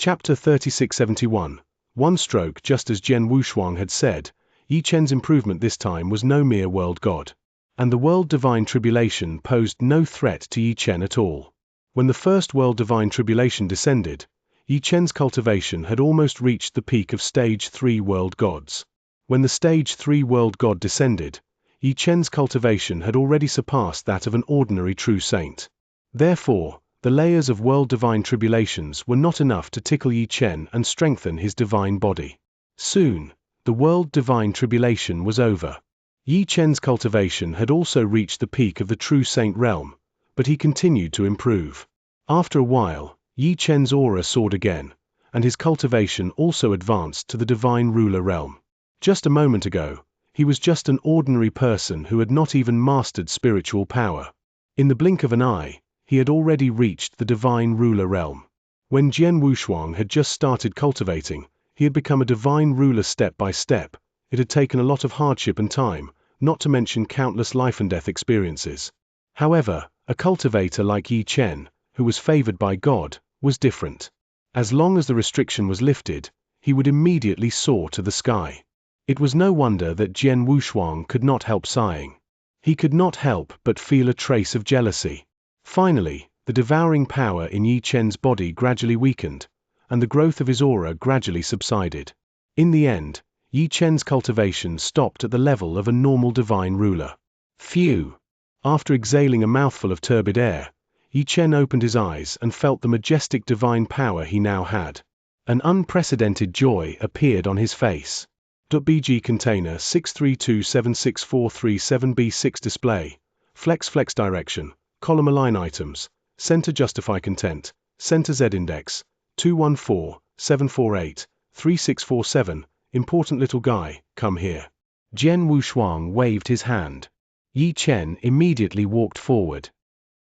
Chapter 3671. One stroke. Just as Jian Wushuang had said, Yi Chen's improvement this time was no mere world god. And the world divine tribulation posed no threat to Yi Chen at all. When the first world divine tribulation descended, Yi Chen's cultivation had almost reached the peak of stage 3 world gods. When the stage 3 world god descended, Yi Chen's cultivation had already surpassed that of an ordinary true saint. Therefore, the layers of world divine tribulations were not enough to tickle Yi Chen and strengthen his divine body. Soon, the world divine tribulation was over. Yi Chen's cultivation had also reached the peak of the true saint realm, but he continued to improve. After a while, Yi Chen's aura soared again, and his cultivation also advanced to the divine ruler realm. Just a moment ago, he was just an ordinary person who had not even mastered spiritual power. In the blink of an eye, he had already reached the divine ruler realm. When Jian Wushuang had just started cultivating, he had become a divine ruler step by step. It had taken a lot of hardship and time, not to mention countless life and death experiences. However, a cultivator like Yi Chen, who was favored by God, was different. As long as the restriction was lifted, he would immediately soar to the sky. It was no wonder that Jian Wushuang could not help sighing. He could not help but feel a trace of jealousy. Finally, the devouring power in Yi Chen's body gradually weakened, and the growth of his aura gradually subsided. In the end, Yi Chen's cultivation stopped at the level of a normal divine ruler. Phew! After exhaling a mouthful of turbid air, Yi Chen opened his eyes and felt the majestic divine power he now had. An unprecedented joy appeared on his face. .bg container 632764337b6 display. Flex direction. Column align items. Center justify content. Center Z index. 214-748-3647. Important little guy, come here. Jian Wushuang waved his hand. Yi Chen immediately walked forward.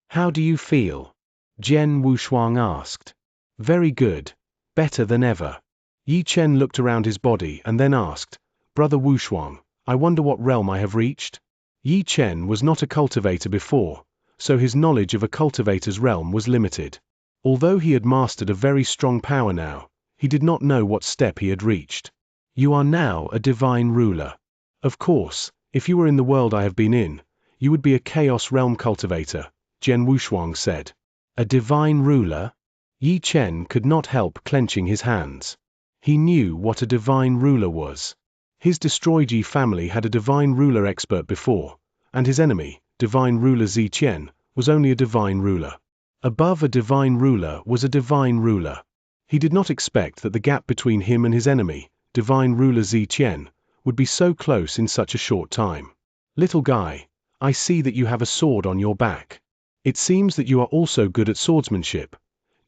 How do you feel? Jian Wushuang asked. Very good. Better than ever. Yi Chen looked around his body and then asked, Brother Wushuang, I wonder what realm I have reached? Yi Chen was not a cultivator before, so his knowledge of a cultivator's realm was limited. Although he had mastered a very strong power now, he did not know what step he had reached. You are now a divine ruler. Of course, if you were in the world I have been in, you would be a chaos realm cultivator, Jian Wushuang said. A divine ruler? Yi Chen could not help clenching his hands. He knew what a divine ruler was. His destroyed Yi family had a divine ruler expert before, and his enemy, divine ruler Xianxia, was only a divine ruler. Above a divine ruler was a divine ruler. He did not expect that the gap between him and his enemy, divine ruler Xianxia, would be so close in such a short time. Little guy, I see that you have a sword on your back. It seems that you are also good at swordsmanship,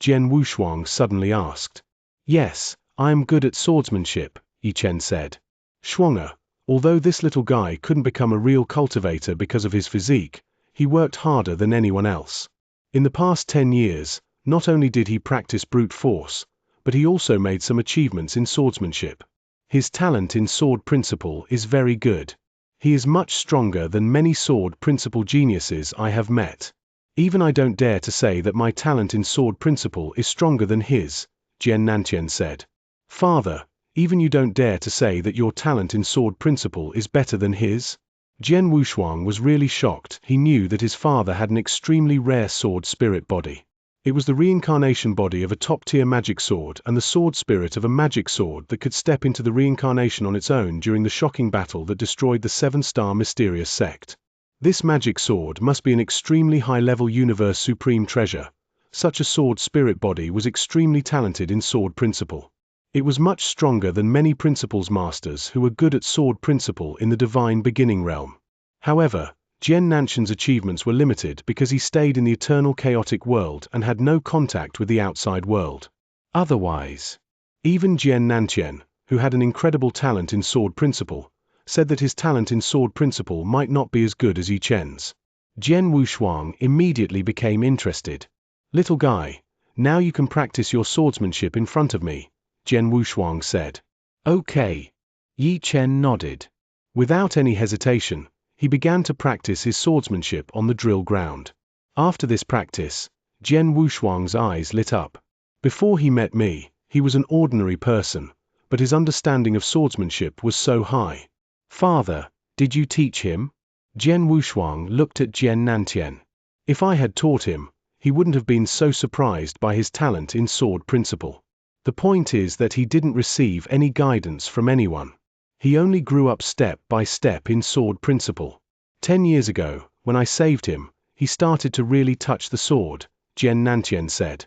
Jian Wushuang suddenly asked. Yes, I am good at swordsmanship, Yi Chen said. Shuang'er, although this little guy couldn't become a real cultivator because of his physique, he worked harder than anyone else. In the past 10 years, not only did he practice brute force, but he also made some achievements in swordsmanship. His talent in sword principle is very good. He is much stronger than many sword principle geniuses I have met. Even I don't dare to say that my talent in sword principle is stronger than his, Xianxia said. Father, even you don't dare to say that your talent in sword principle is better than his? Jian Wushuang was really shocked. He knew that his father had an extremely rare sword spirit body. It was the reincarnation body of a top-tier magic sword and the sword spirit of a magic sword that could step into the reincarnation on its own during the shocking battle that destroyed the 7-star mysterious sect. This magic sword must be an extremely high-level universe supreme treasure. Such a sword spirit body was extremely talented in sword principle. It was much stronger than many principles masters who were good at sword principle in the divine beginning realm. However, Jian Nanxian's achievements were limited because he stayed in the eternal chaotic world and had no contact with the outside world. Otherwise, even Jian Nanxian, who had an incredible talent in sword principle, said that his talent in sword principle might not be as good as Yi Chen's. Jian Wushuang immediately became interested. Little guy, now you can practice your swordsmanship in front of me, Jian Wushuang said. Okay. Yi Chen nodded. Without any hesitation, he began to practice his swordsmanship on the drill ground. After this practice, Jian Wushuang's eyes lit up. Before he met me, He was an ordinary person, but his understanding of swordsmanship was so high. Father, did you teach him? Jian Wushuang looked at Jian Nantian. If I had taught him, he wouldn't have been so surprised by his talent in sword principle. The point is that he didn't receive any guidance from anyone. He only grew up step by step in sword principle. 10 years ago, when I saved him, he started to really touch the sword, Jian Nantian said.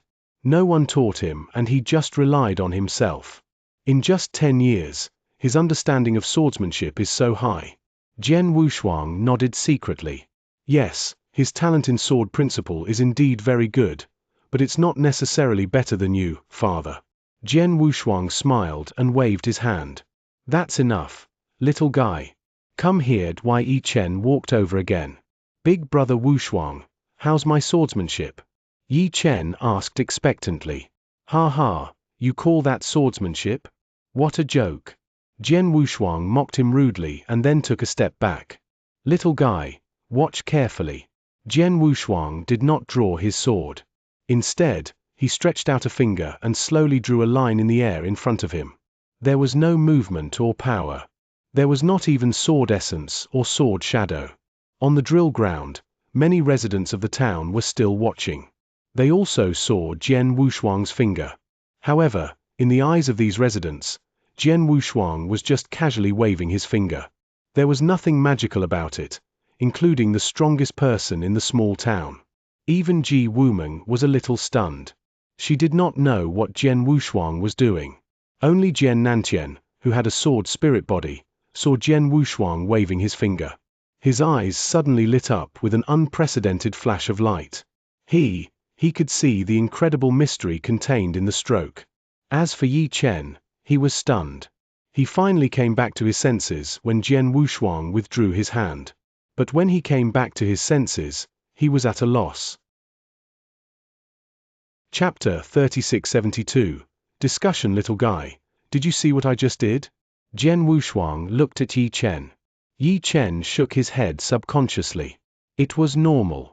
No one taught him and he just relied on himself. In just 10 years, his understanding of swordsmanship is so high. Jian Wushuang nodded secretly. Yes, his talent in sword principle is indeed very good, but it's not necessarily better than you, father. Jian Wushuang smiled and waved his hand. That's enough, little guy. Come here. Yi Chen walked over again. Big brother Wushuang, how's my swordsmanship? Yi Chen asked expectantly. Ha ha, you call that swordsmanship? What a joke. Jian Wushuang mocked him rudely and then took a step back. Little guy, watch carefully. Jian Wushuang did not draw his sword. Instead, he stretched out a finger and slowly drew a line in the air in front of him. There was no movement or power. There was not even sword essence or sword shadow. On the drill ground, many residents of the town were still watching. They also saw Jian Wushuang's finger. However, in the eyes of these residents, Jian Wushuang was just casually waving his finger. There was nothing magical about it, including the strongest person in the small town. Even Ji Wumeng was a little stunned. She did not know what Jian Wushuang was doing. Only Jian Nantian, who had a sword spirit body, saw Jian Wushuang waving his finger. His eyes suddenly lit up with an unprecedented flash of light. He could see the incredible mystery contained in the stroke. As for Yi Chen, he was stunned. He finally came back to his senses when Jian Wushuang withdrew his hand. But when he came back to his senses, he was at a loss. Chapter 3672. Discussion. Little guy, did you see what I just did? Jian Wushuang looked at Yi Chen. Yi Chen shook his head subconsciously. It was normal.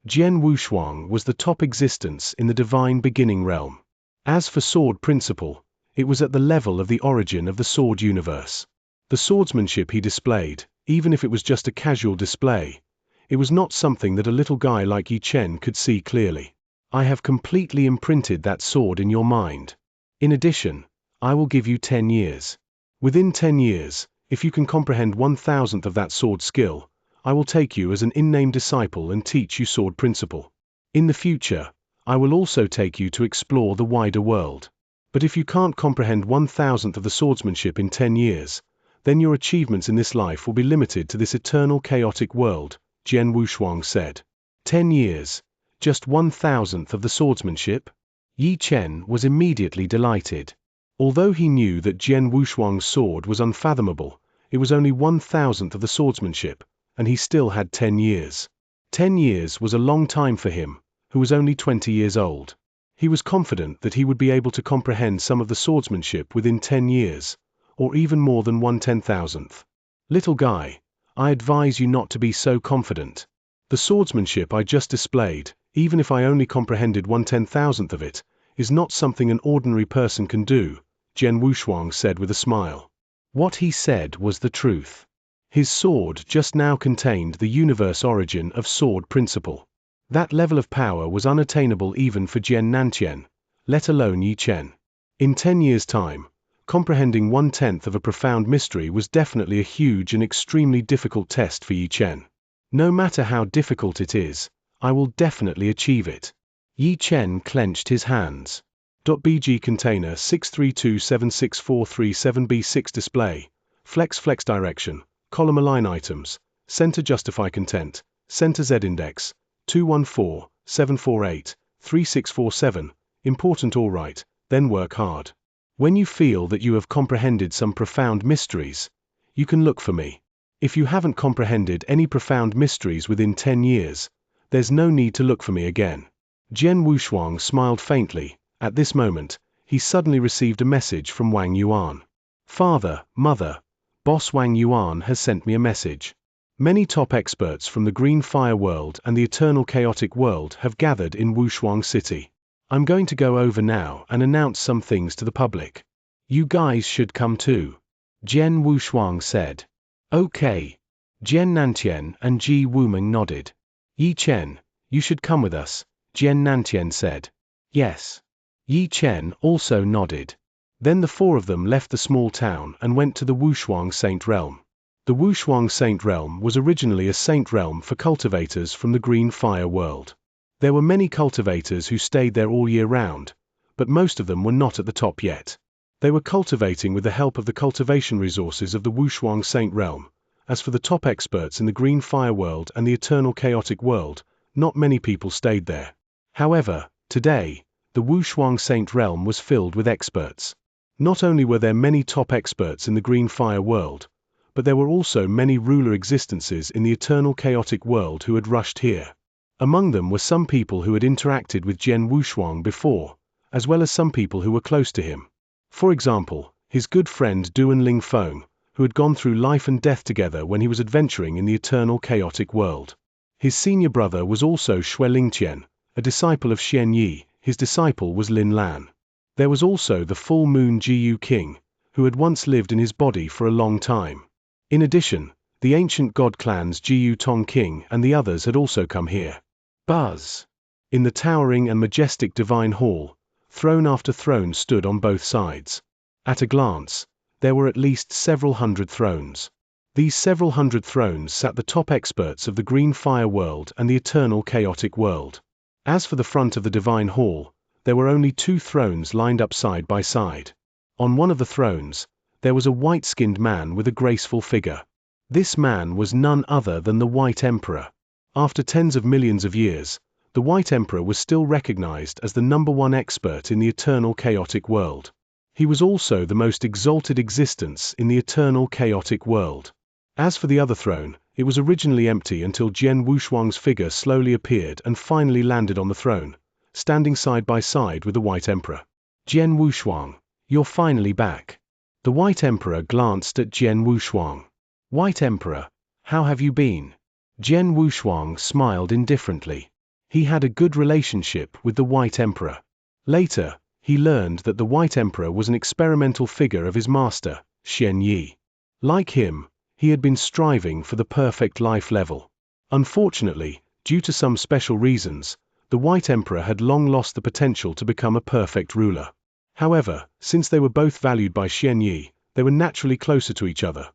Jian Wushuang was the top existence in the divine beginning realm. As for sword principle, it was at the level of the origin of the sword universe. The swordsmanship he displayed, even if it was just a casual display, it was not something that a little guy like Yi Chen could see clearly. I have completely imprinted that sword in your mind. In addition, I will give you 10 years. Within 10 years, if you can comprehend 1,000th of that sword skill, I will take you as an in-name disciple and teach you sword principle. In the future, I will also take you to explore the wider world. But if you can't comprehend 1,000th of the swordsmanship in 10 years, then your achievements in this life will be limited to this eternal chaotic world, Jian Wushuang said. 10 years, just 1,000th of the swordsmanship? Yi Chen was immediately delighted. Although he knew that Jian Wushuang's sword was unfathomable, it was only 1,000th of the swordsmanship, and he still had 10 years. 10 years was a long time for him, who was only 20 years old. He was confident that he would be able to comprehend some of the swordsmanship within 10 years, or even more than 1/10,000th. Little guy, I advise you not to be so confident. The swordsmanship I just displayed, even if I only comprehended 1/10,000th of it, is not something an ordinary person can do, Jian Wushuang said with a smile. What he said was the truth. His sword just now contained the universe origin of sword principle. That level of power was unattainable even for Jian Nantian, let alone Yi Chen. In 10 years' time, comprehending 1/10th of a profound mystery was definitely a huge and extremely difficult test for Yi Chen. No matter how difficult it is, I will definitely achieve it. Yi Chen clenched his hands. .bg container 632764337b6 display, flex direction, column align items, center justify content, center Z index, 214-748-3647, important all right, then work hard. When you feel that you have comprehended some profound mysteries, you can look for me. If you haven't comprehended any profound mysteries within 10 years, there's no need to look for me again. Jian Wushuang smiled faintly. At this moment, he suddenly received a message from Wang Yuan. Father, mother, Boss Wang Yuan has sent me a message. Many top experts from the Green Fire world and the Eternal Chaotic world have gathered in Wushuang City. I'm going to go over now and announce some things to the public. You guys should come too. Jian Wushuang said. Okay. Jian Nantian and Ji Wuming nodded. Yi Chen, you should come with us, Jian Nantian said. Yes. Yi Chen also nodded. Then the four of them left the small town and went to the Wushuang Saint Realm. The Wushuang Saint Realm was originally a saint realm for cultivators from the Green Fire world. There were many cultivators who stayed there all year round, but most of them were not at the top yet. They were cultivating with the help of the cultivation resources of the Wushuang Saint Realm. As for the top experts in the Green Fire world and the Eternal Chaotic world, not many people stayed there. However, today, the Wushuang Saint Realm was filled with experts. Not only were there many top experts in the Green Fire world, but there were also many ruler existences in the Eternal Chaotic world who had rushed here. Among them were some people who had interacted with Jian Wushuang before, as well as some people who were close to him. For example, his good friend Duan Ling Feng, who had gone through life and death together when he was adventuring in the Eternal Chaotic world. His senior brother was also Shui Lingqian, a disciple of Xianxia. His disciple was Lin Lan. There was also the full moon Jiyu King, who had once lived in his body for a long time. In addition, the ancient god clans Jiyu Tong King and the others had also come here. Buzz! In the towering and majestic divine hall, throne after throne stood on both sides. At a glance, there were at least several hundred thrones. These several hundred thrones sat the top experts of the Green Fire world and the Eternal Chaotic world. As for the front of the divine hall, there were only 2 thrones lined up side by side. On one of the thrones, there was a white-skinned man with a graceful figure. This man was none other than the White Emperor. After tens of millions of years, the White Emperor was still recognized as the #1 expert in the Eternal Chaotic world. He was also the most exalted existence in the Eternal Chaotic world. As for the other throne, it was originally empty until Jian Wushuang's figure slowly appeared and finally landed on the throne, standing side by side with the White Emperor. Jian Wushuang, you're finally back. The White Emperor glanced at Jian Wushuang. White Emperor, how have you been? Jian Wushuang smiled indifferently. He had a good relationship with the White Emperor. Later, he learned that the White Emperor was an experimental figure of his master, Xianxia. Like him, he had been striving for the perfect life level. Unfortunately, due to some special reasons, the White Emperor had long lost the potential to become a perfect ruler. However, since they were both valued by Xianxia, they were naturally closer to each other.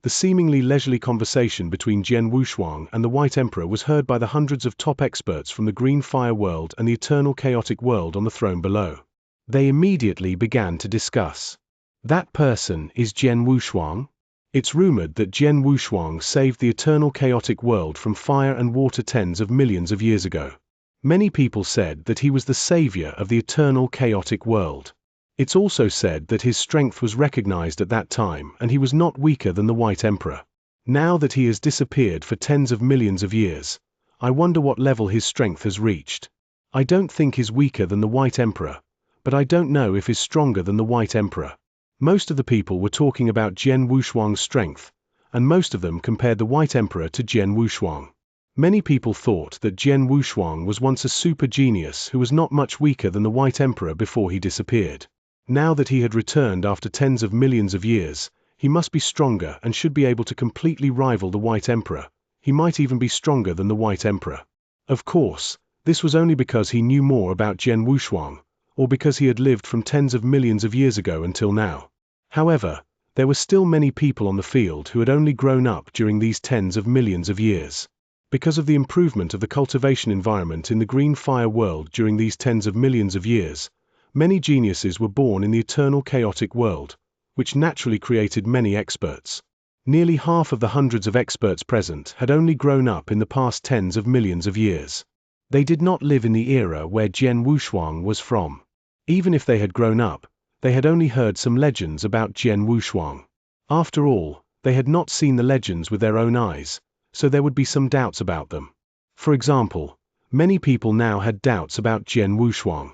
The seemingly leisurely conversation between Jian Wushuang and the White Emperor was heard by the hundreds of top experts from the Green Fire world and the Eternal Chaotic world on the throne below. They immediately began to discuss. That person is Jian Wushuang? It's rumored that Jian Wushuang saved the Eternal Chaotic world from fire and water tens of millions of years ago. Many people said that he was the savior of the Eternal Chaotic world. It's also said that his strength was recognized at that time and he was not weaker than the White Emperor. Now that he has disappeared for tens of millions of years, I wonder what level his strength has reached. I don't think he's weaker than the White Emperor, but I don't know if he's stronger than the White Emperor. Most of the people were talking about Jian Wushuang's strength, and most of them compared the White Emperor to Jian Wushuang. Many people thought that Jian Wushuang was once a super genius who was not much weaker than the White Emperor before he disappeared. Now that he had returned after tens of millions of years, he must be stronger and should be able to completely rival the White Emperor. He might even be stronger than the White Emperor. Of course, this was only because he knew more about Jian Wushuang, or because he had lived from tens of millions of years ago until now. However, there were still many people on the field who had only grown up during these tens of millions of years. Because of the improvement of the cultivation environment in the Green Fire world during these tens of millions of years, many geniuses were born in the Eternal Chaotic world, which naturally created many experts. Nearly half of the hundreds of experts present had only grown up in the past tens of millions of years. They did not live in the era where Jian Wushuang was from. Even if they had grown up, they had only heard some legends about Jian Wushuang. After all, they had not seen the legends with their own eyes, so there would be some doubts about them. For example, many people now had doubts about Jian Wushuang.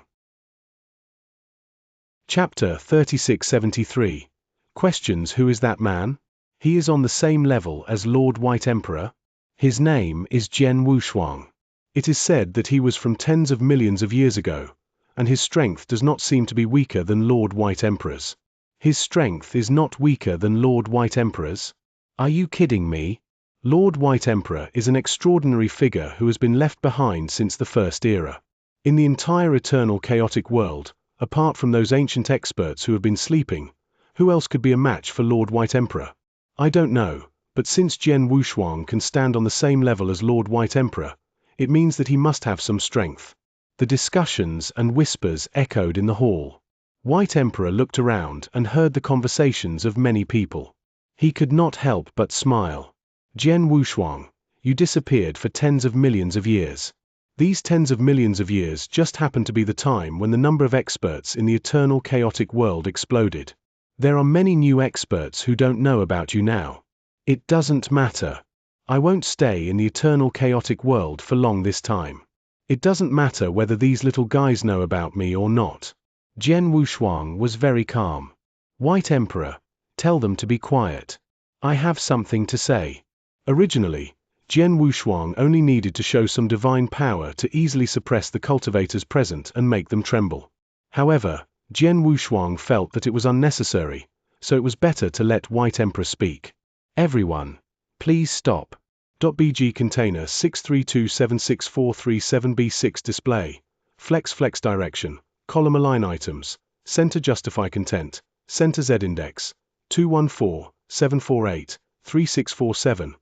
Chapter 3673. Questions: Who is that man? He is on the same level as Lord White Emperor. His name is Jian Wushuang. It is said that he was from tens of millions of years ago, and his strength does not seem to be weaker than Lord White Emperor's. His strength is not weaker than Lord White Emperor's? Are you kidding me? Lord White Emperor is an extraordinary figure who has been left behind since the First Era. In the entire eternal chaotic world, apart from those ancient experts who have been sleeping, who else could be a match for Lord White Emperor? I don't know, but since Jian Wushuang can stand on the same level as Lord White Emperor, it means that he must have some strength. The discussions and whispers echoed in the hall. White Emperor looked around and heard the conversations of many people. He could not help but smile. Jian Wushuang, you disappeared for tens of millions of years. These tens of millions of years just happened to be the time when the number of experts in the eternal chaotic world exploded. There are many new experts who don't know about you now. It doesn't matter. I won't stay in the eternal chaotic world for long this time. It doesn't matter whether these little guys know about me or not. Jian Wushuang was very calm. White Emperor, tell them to be quiet. I have something to say. Originally, Jian Wushuang only needed to show some divine power to easily suppress the cultivators present and make them tremble. However, Jian Wushuang felt that it was unnecessary, so it was better to let White Emperor speak. Everyone, please stop. .bg container 632764337b6 display. Flex direction, column align items, center justify content, center Z index, 214-748-3647.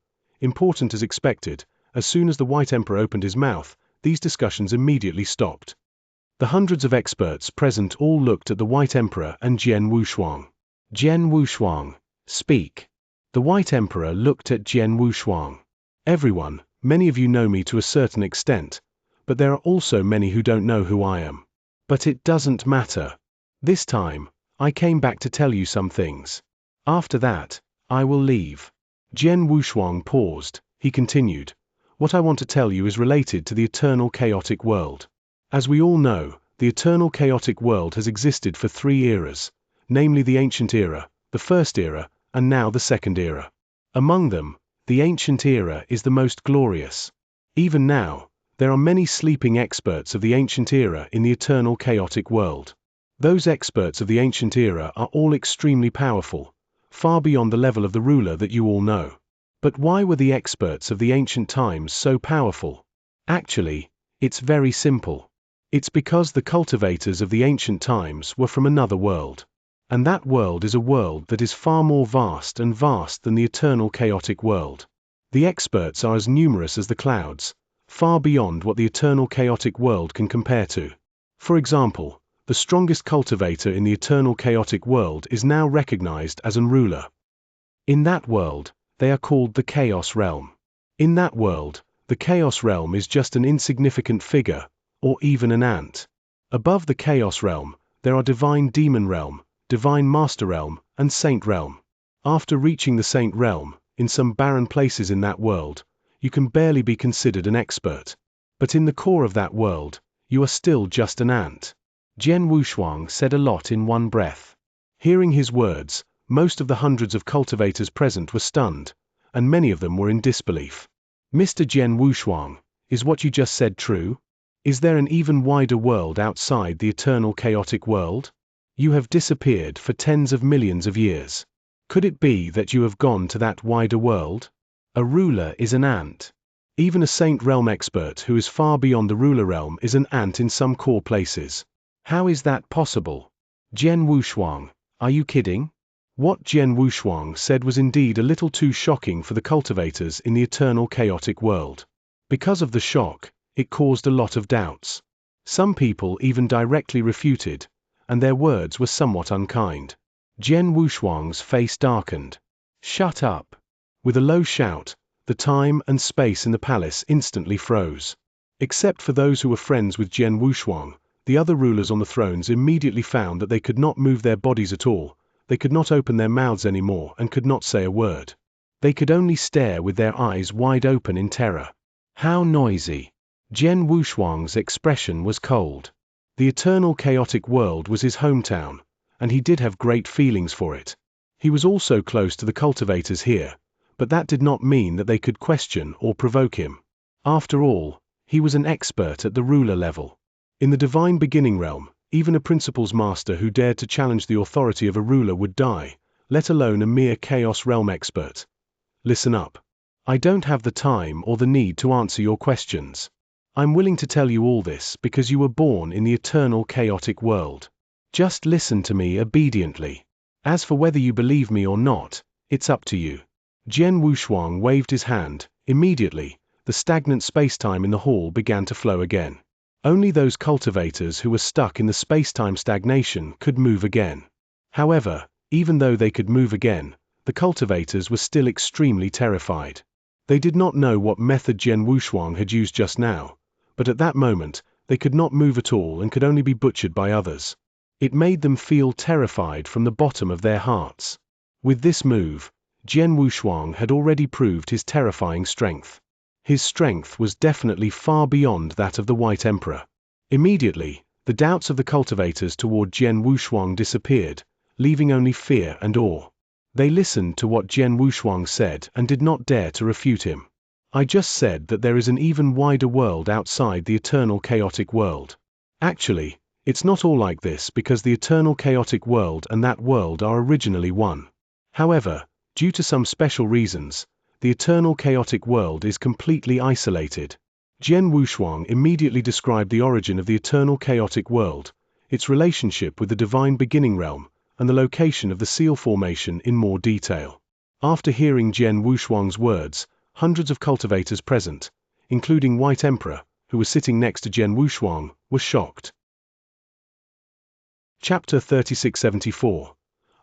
Important as expected, as soon as the White Emperor opened his mouth, these discussions immediately stopped. The hundreds of experts present all looked at the White Emperor and Jian Wushuang. Jian Wushuang, speak. The White Emperor looked at Jian Wushuang. Everyone, many of you know me to a certain extent, but there are also many who don't know who I am. But it doesn't matter. This time, I came back to tell you some things. After that, I will leave. Jian Wushuang paused. He continued, what I want to tell you is related to the eternal chaotic world. As we all know, the eternal chaotic world has existed for 3 eras, namely the Ancient Era, the First Era, and now the Second Era. Among them, the Ancient Era is the most glorious. Even now, there are many sleeping experts of the Ancient Era in the eternal chaotic world. Those experts of the Ancient Era are all extremely powerful, far beyond the level of the ruler that you all know. But why were the experts of the ancient times so powerful? Actually, it's very simple. It's because the cultivators of the ancient times were from another world. And that world is a world that is far more vast than the eternal chaotic world. The experts are as numerous as the clouds, far beyond what the eternal chaotic world can compare to. For example, the strongest cultivator in the eternal chaotic world is now recognized as a ruler. In that world, they are called the Chaos Realm. In that world, the Chaos Realm is just an insignificant figure, or even an ant. Above the Chaos Realm, there are Divine Demon Realm, Divine Master Realm, and Saint Realm. After reaching the Saint Realm, in some barren places in that world, you can barely be considered an expert. But in the core of that world, you are still just an ant. Jian Wushuang said a lot in one breath. Hearing his words, most of the hundreds of cultivators present were stunned, and many of them were in disbelief. Mr. Jian Wushuang, is what you just said true? Is there an even wider world outside the eternal chaotic world? You have disappeared for tens of millions of years. Could it be that you have gone to that wider world? A ruler is an ant. Even a Saint Realm expert who is far beyond the ruler realm is an ant in some core places. How is that possible? Jian Wushuang, are you kidding? What Jian Wushuang said was indeed a little too shocking for the cultivators in the eternal chaotic world. Because of the shock, it caused a lot of doubts. Some people even directly refuted, and their words were somewhat unkind. Jian Wushuang's face darkened. Shut up. With a low shout, the time and space in the palace instantly froze. Except for those who were friends with Jian Wushuang, the other rulers on the thrones immediately found that they could not move their bodies at all, they could not open their mouths anymore and could not say a word. They could only stare with their eyes wide open in terror. How noisy! Jian Wushuang's expression was cold. The eternal chaotic world was his hometown, and he did have great feelings for it. He was also close to the cultivators here, but that did not mean that they could question or provoke him. After all, he was an expert at the ruler level. In the divine beginning realm, even a principles master who dared to challenge the authority of a ruler would die, let alone a mere chaos realm expert. Listen up. I don't have the time or the need to answer your questions. I'm willing to tell you all this because you were born in the eternal chaotic world. Just listen to me obediently. As for whether you believe me or not, it's up to you. Jian Wushuang waved his hand. Immediately, the stagnant spacetime in the hall began to flow again. Only those cultivators who were stuck in the spacetime stagnation could move again. However, even though they could move again, the cultivators were still extremely terrified. They did not know what method Jian Wushuang had used just now, but at that moment, they could not move at all and could only be butchered by others. It made them feel terrified from the bottom of their hearts. With this move, Jian Wushuang had already proved his terrifying strength. His strength was definitely far beyond that of the White Emperor. Immediately, the doubts of the cultivators toward Jian Wushuang disappeared, leaving only fear and awe. They listened to what Jian Wushuang said and did not dare to refute him. I just said that there is an even wider world outside the eternal chaotic world. Actually, it's not all like this because the eternal chaotic world and that world are originally one. However, due to some special reasons, the eternal chaotic world is completely isolated. Jian Wushuang immediately described the origin of the eternal chaotic world, its relationship with the divine beginning realm, and the location of the seal formation in more detail. After hearing Jian Wushuang's words, hundreds of cultivators present, including White Emperor, who was sitting next to Jian Wushuang, were shocked. Chapter 3674.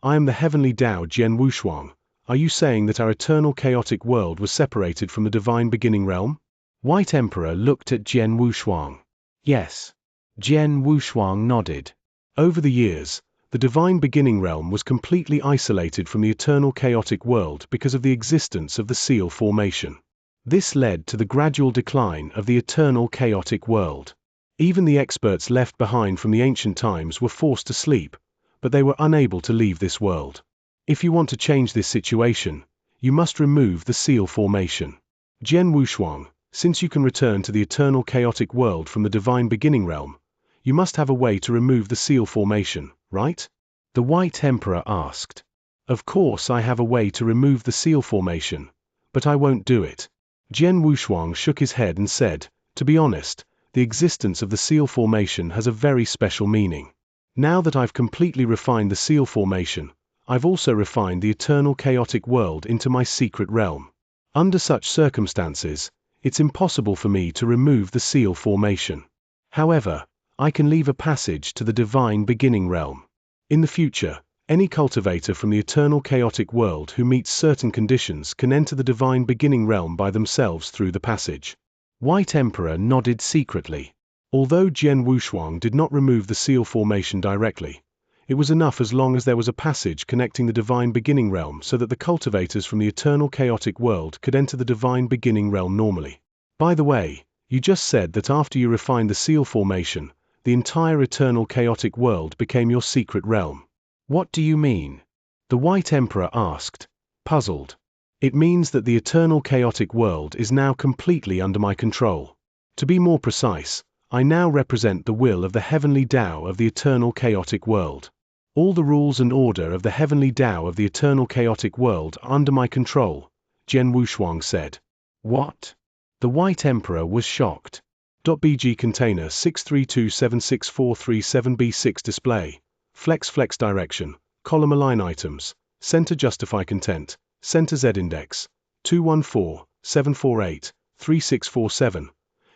I am the heavenly Tao Jian Wushuang. Are you saying that our eternal chaotic world was separated from the divine beginning realm? White Emperor looked at Jian Wushuang. Yes. Jian Wushuang nodded. Over the years, the divine beginning realm was completely isolated from the eternal chaotic world because of the existence of the seal formation. This led to the gradual decline of the eternal chaotic world. Even the experts left behind from the ancient times were forced to sleep, but they were unable to leave this world. If you want to change this situation, you must remove the seal formation. Jian Wushuang, since you can return to the eternal chaotic world from the divine beginning realm, you must have a way to remove the seal formation, right? The White Emperor asked. Of course I have a way to remove the seal formation, but I won't do it. Jian Wushuang shook his head and said, to be honest, the existence of the seal formation has a very special meaning. Now that I've completely refined the seal formation, I've also refined the eternal chaotic world into my secret realm. Under such circumstances, it's impossible for me to remove the seal formation. However, I can leave a passage to the divine beginning realm. In the future, any cultivator from the eternal chaotic world who meets certain conditions can enter the divine beginning realm by themselves through the passage. White Emperor nodded secretly. Although Jian Wushuang did not remove the seal formation directly, it was enough as long as there was a passage connecting the divine beginning realm so that the cultivators from the eternal chaotic world could enter the divine beginning realm normally. By the way, you just said that after you refined the seal formation, the entire eternal chaotic world became your secret realm. What do you mean? The White Emperor asked, puzzled. It means that the eternal chaotic world is now completely under my control. To be more precise, I now represent the will of the heavenly Tao of the eternal chaotic world. All the rules and order of the heavenly Tao of the eternal chaotic world are under my control, Jian Wushuang said. What? The White Emperor was shocked. .bg container 632764337b6 display. Flex direction, column align items, center justify content, center Z index, 214-748-3647.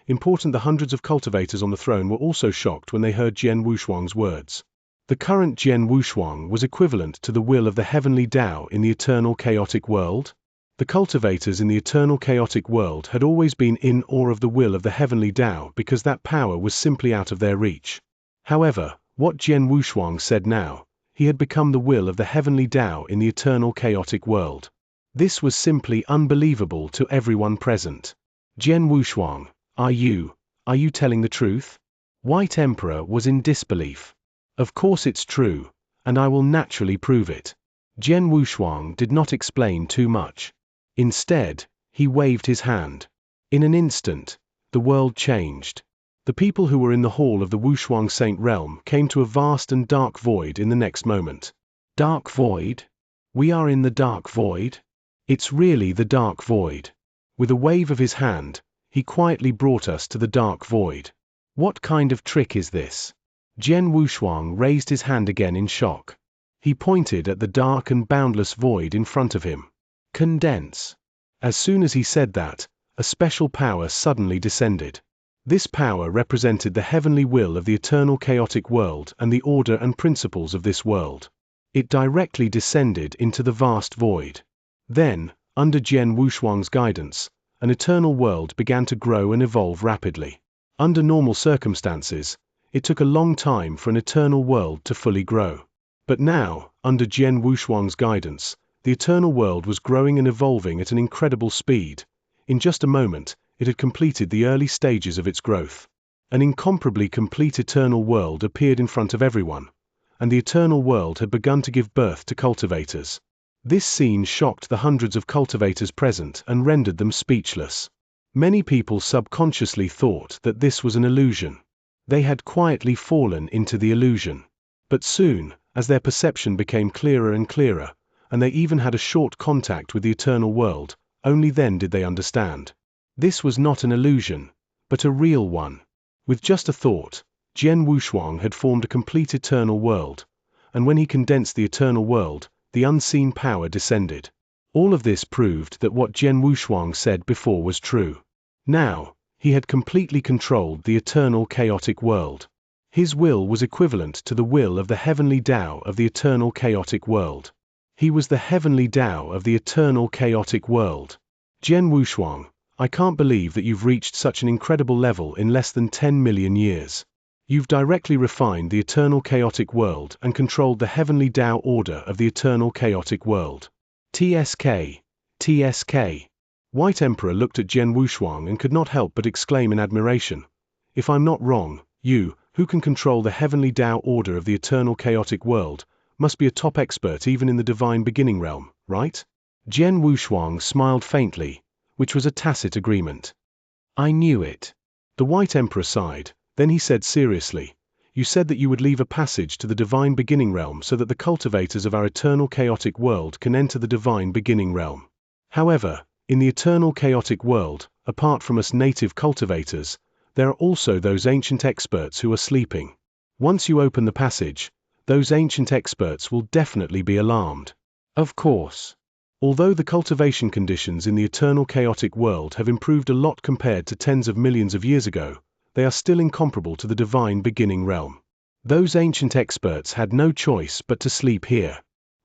Important: the hundreds of cultivators on the throne were also shocked when they heard Jian Wushuang's words. The current Jian Wushuang was equivalent to the will of the heavenly Tao in the eternal chaotic world. The cultivators in the eternal chaotic world had always been in awe of the will of the heavenly Tao because that power was simply out of their reach. However, what Jian Wushuang said now, he had become the will of the heavenly Tao in the eternal chaotic world. This was simply unbelievable to everyone present. Jian Wushuang, are you telling the truth? White Emperor was in disbelief. Of course it's true, and I will naturally prove it. Jian Wushuang did not explain too much. Instead, he waved his hand. In an instant, the world changed. The people who were in the hall of the Wushuang Saint realm came to a vast and dark void in the next moment. Dark void? We are in the dark void? It's really the dark void. With a wave of his hand, he quietly brought us to the dark void. What kind of trick is this? Jian Wushuang raised his hand again in shock. He pointed at the dark and boundless void in front of him. Condense. As soon as he said that, a special power suddenly descended. This power represented the heavenly will of the eternal chaotic world and the order and principles of this world. It directly descended into the vast void. Then, under Jian Wushuang's guidance, an eternal world began to grow and evolve rapidly. Under normal circumstances, it took a long time for an eternal world to fully grow. But now, under Jian Wushuang's guidance, the eternal world was growing and evolving at an incredible speed. In just a moment, it had completed the early stages of its growth. An incomparably complete eternal world appeared in front of everyone, and the eternal world had begun to give birth to cultivators. This scene shocked the hundreds of cultivators present and rendered them speechless. Many people subconsciously thought that this was an illusion. They had quietly fallen into the illusion. But soon, as their perception became clearer and clearer, and they even had a short contact with the eternal world, only then did they understand. This was not an illusion, but a real one. With just a thought, Jian Wushuang had formed a complete eternal world, and when he condensed the eternal world, the unseen power descended. All of this proved that what Jian Wushuang said before was true. Now, he had completely controlled the eternal chaotic world. His will was equivalent to the will of the heavenly Tao of the eternal chaotic world. He was the heavenly Tao of the eternal chaotic world. Jian Wushuang, I can't believe that you've reached such an incredible level in less than 10 million years. You've directly refined the eternal chaotic world and controlled the heavenly Tao order of the eternal chaotic world. TSK. TSK. White Emperor looked at Jian Wushuang and could not help but exclaim in admiration. If I'm not wrong, you, who can control the heavenly Tao order of the eternal chaotic world, must be a top expert even in the divine beginning realm, right? Jian Wushuang smiled faintly, which was a tacit agreement. I knew it. The White Emperor sighed, then he said seriously, you said that you would leave a passage to the divine beginning realm so that the cultivators of our eternal chaotic world can enter the divine beginning realm. However, in the eternal chaotic world, apart from us native cultivators, there are also those ancient experts who are sleeping. Once you open the passage, those ancient experts will definitely be alarmed. Of course. Although the cultivation conditions in the eternal chaotic world have improved a lot compared to tens of millions of years ago, they are still incomparable to the divine beginning realm. Those ancient experts had no choice but to sleep here.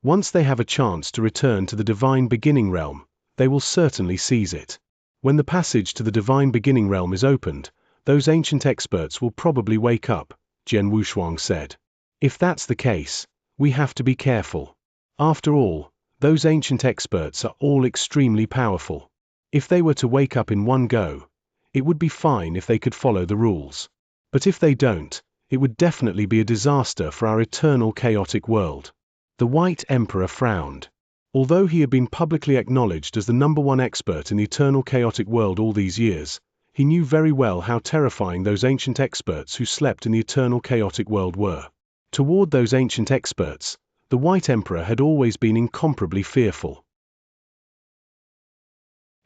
Once they have a chance to return to the divine beginning realm, they will certainly seize it. When the passage to the divine beginning realm is opened, those ancient experts will probably wake up, Jian Wushuang said. If that's the case, we have to be careful. After all, those ancient experts are all extremely powerful. If they were to wake up in one go, it would be fine if they could follow the rules. But if they don't, it would definitely be a disaster for our eternal chaotic world. The White Emperor frowned. Although he had been publicly acknowledged as the #1 expert in the eternal chaotic world all these years, he knew very well how terrifying those ancient experts who slept in the eternal chaotic world were. Toward those ancient experts, the White Emperor had always been incomparably fearful.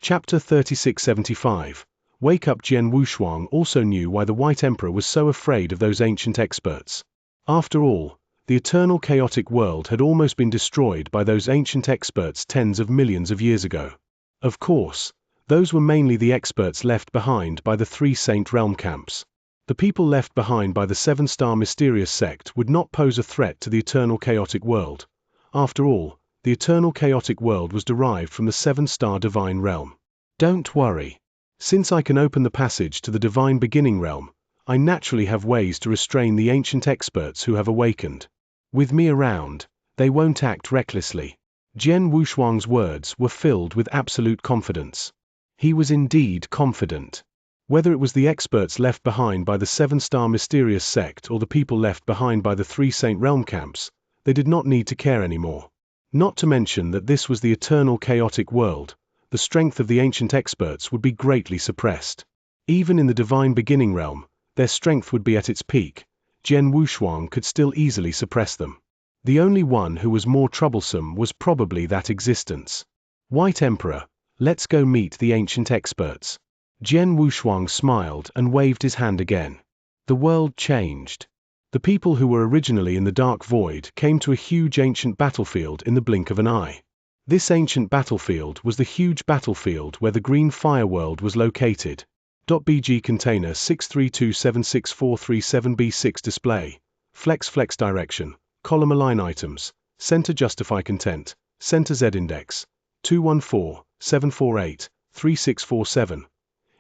Chapter 3675. Wake Up. Jian Wushuang also knew why the White Emperor was so afraid of those ancient experts. After all, the eternal chaotic world had almost been destroyed by those ancient experts tens of millions of years ago. Of course, those were mainly the experts left behind by the 3 Saint Realm camps. The people left behind by the 7-star mysterious sect would not pose a threat to the eternal chaotic world. After all, the eternal chaotic world was derived from the 7-star divine realm. Don't worry. Since I can open the passage to the divine beginning realm, I naturally have ways to restrain the ancient experts who have awakened. With me around, they won't act recklessly. Jian Wushuang's words were filled with absolute confidence. He was indeed confident. Whether it was the experts left behind by the 7-star mysterious sect or the people left behind by the 3 Saint Realm camps, they did not need to care anymore. Not to mention that this was the eternal chaotic world, the strength of the ancient experts would be greatly suppressed. Even in the divine beginning realm, their strength would be at its peak, Jian Wushuang could still easily suppress them. The only one who was more troublesome was probably that existence. White Emperor, let's go meet the ancient experts. Jian Wushuang smiled and waved his hand again. The world changed. The people who were originally in the dark void came to a huge ancient battlefield in the blink of an eye. This ancient battlefield was the huge battlefield where the green fire world was located. .bg container 632764337b6 display. Flex direction. Column align items. Center justify content. Center Z index. 214-748-3647.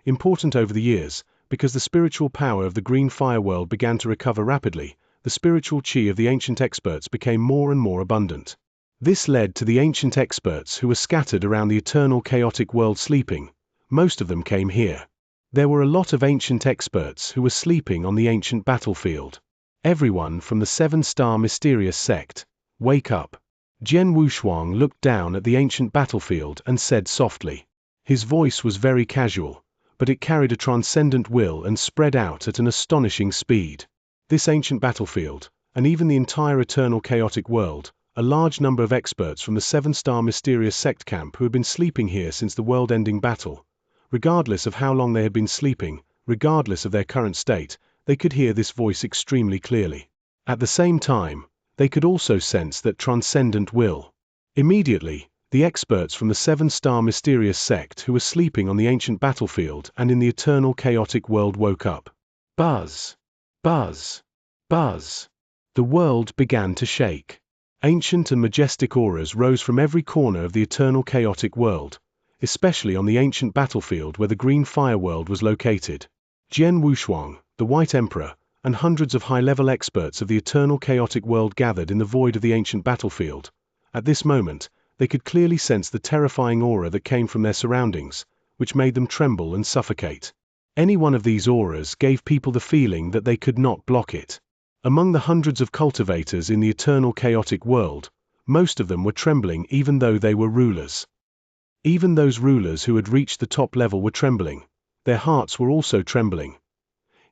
Important over the years, because the spiritual power of the green fire world began to recover rapidly, the spiritual chi of the ancient experts became more and more abundant. This led to the ancient experts who were scattered around the eternal chaotic world sleeping. Most of them came here. There were a lot of ancient experts who were sleeping on the ancient battlefield. Everyone from the 7-star mysterious sect. Wake up. Jian Wushuang looked down at the ancient battlefield and said softly. His voice was very casual, but it carried a transcendent will and spread out at an astonishing speed. This ancient battlefield, and even the entire eternal chaotic world, a large number of experts from the 7-star mysterious sect camp who had been sleeping here since the world-ending battle. Regardless of how long they had been sleeping, regardless of their current state, they could hear this voice extremely clearly. At the same time, they could also sense that transcendent will. Immediately, the experts from the 7-star mysterious sect who were sleeping on the ancient battlefield and in the eternal chaotic world woke up. Buzz! Buzz! Buzz! The world began to shake. Ancient and majestic auras rose from every corner of the eternal chaotic world, especially on the ancient battlefield where the green fire world was located. Jian Wushuang, the White Emperor, and hundreds of high-level experts of the eternal chaotic world gathered in the void of the ancient battlefield. At this moment, they could clearly sense the terrifying aura that came from their surroundings, which made them tremble and suffocate. Any one of these auras gave people the feeling that they could not block it. Among the hundreds of cultivators in the eternal chaotic world, most of them were trembling even though they were rulers. Even those rulers who had reached the top level were trembling. Their hearts were also trembling.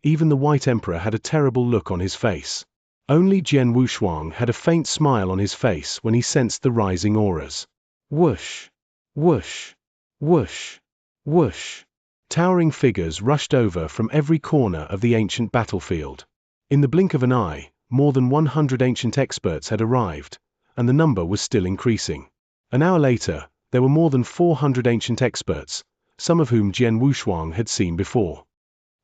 Even the White Emperor had a terrible look on his face. Only Jian Wushuang had a faint smile on his face when he sensed the rising auras. Whoosh! Whoosh! Whoosh! Whoosh! Towering figures rushed over from every corner of the ancient battlefield. In the blink of an eye, more than 100 ancient experts had arrived, and the number was still increasing. An hour later, there were more than 400 ancient experts, some of whom Jian Wushuang had seen before.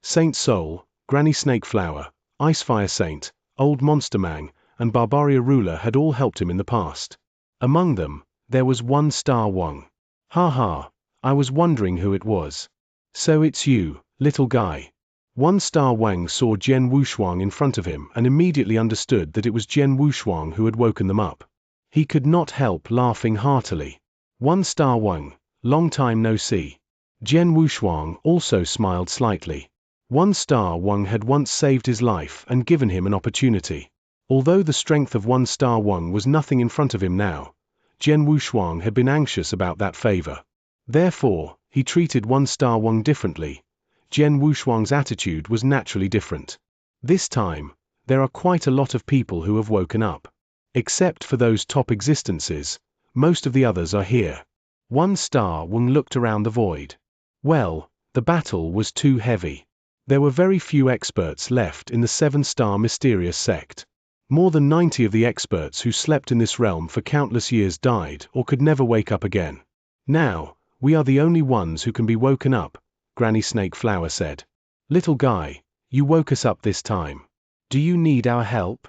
Saint Soul, Granny Snake Flower, Icefire Saint, Old Monster Mang, and Barbaria Ruler had all helped him in the past. Among them, there was 1-star Wang. Ha ha, I was wondering who it was. So it's you, little guy. 1-star Wang saw Jian Wushuang in front of him and immediately understood that it was Jian Wushuang who had woken them up. He could not help laughing heartily. 1-star Wang, long time no see. Jian Wushuang also smiled slightly. 1-star Wang had once saved his life and given him an opportunity. Although the strength of 1-star Wang was nothing in front of him now, Jian Wushuang had been anxious about that favor. Therefore, he treated 1-star Wang differently. Jian Wushuang's attitude was naturally different. This time, there are quite a lot of people who have woken up. Except for those top existences, most of the others are here. 1-star Wang looked around the void. Well, the battle was too heavy. There were very few experts left in the 7-star mysterious sect. More than 90 of the experts who slept in this realm for countless years died or could never wake up again. Now, we are the only ones who can be woken up, Granny Snake Flower said. Little guy, you woke us up this time. Do you need our help?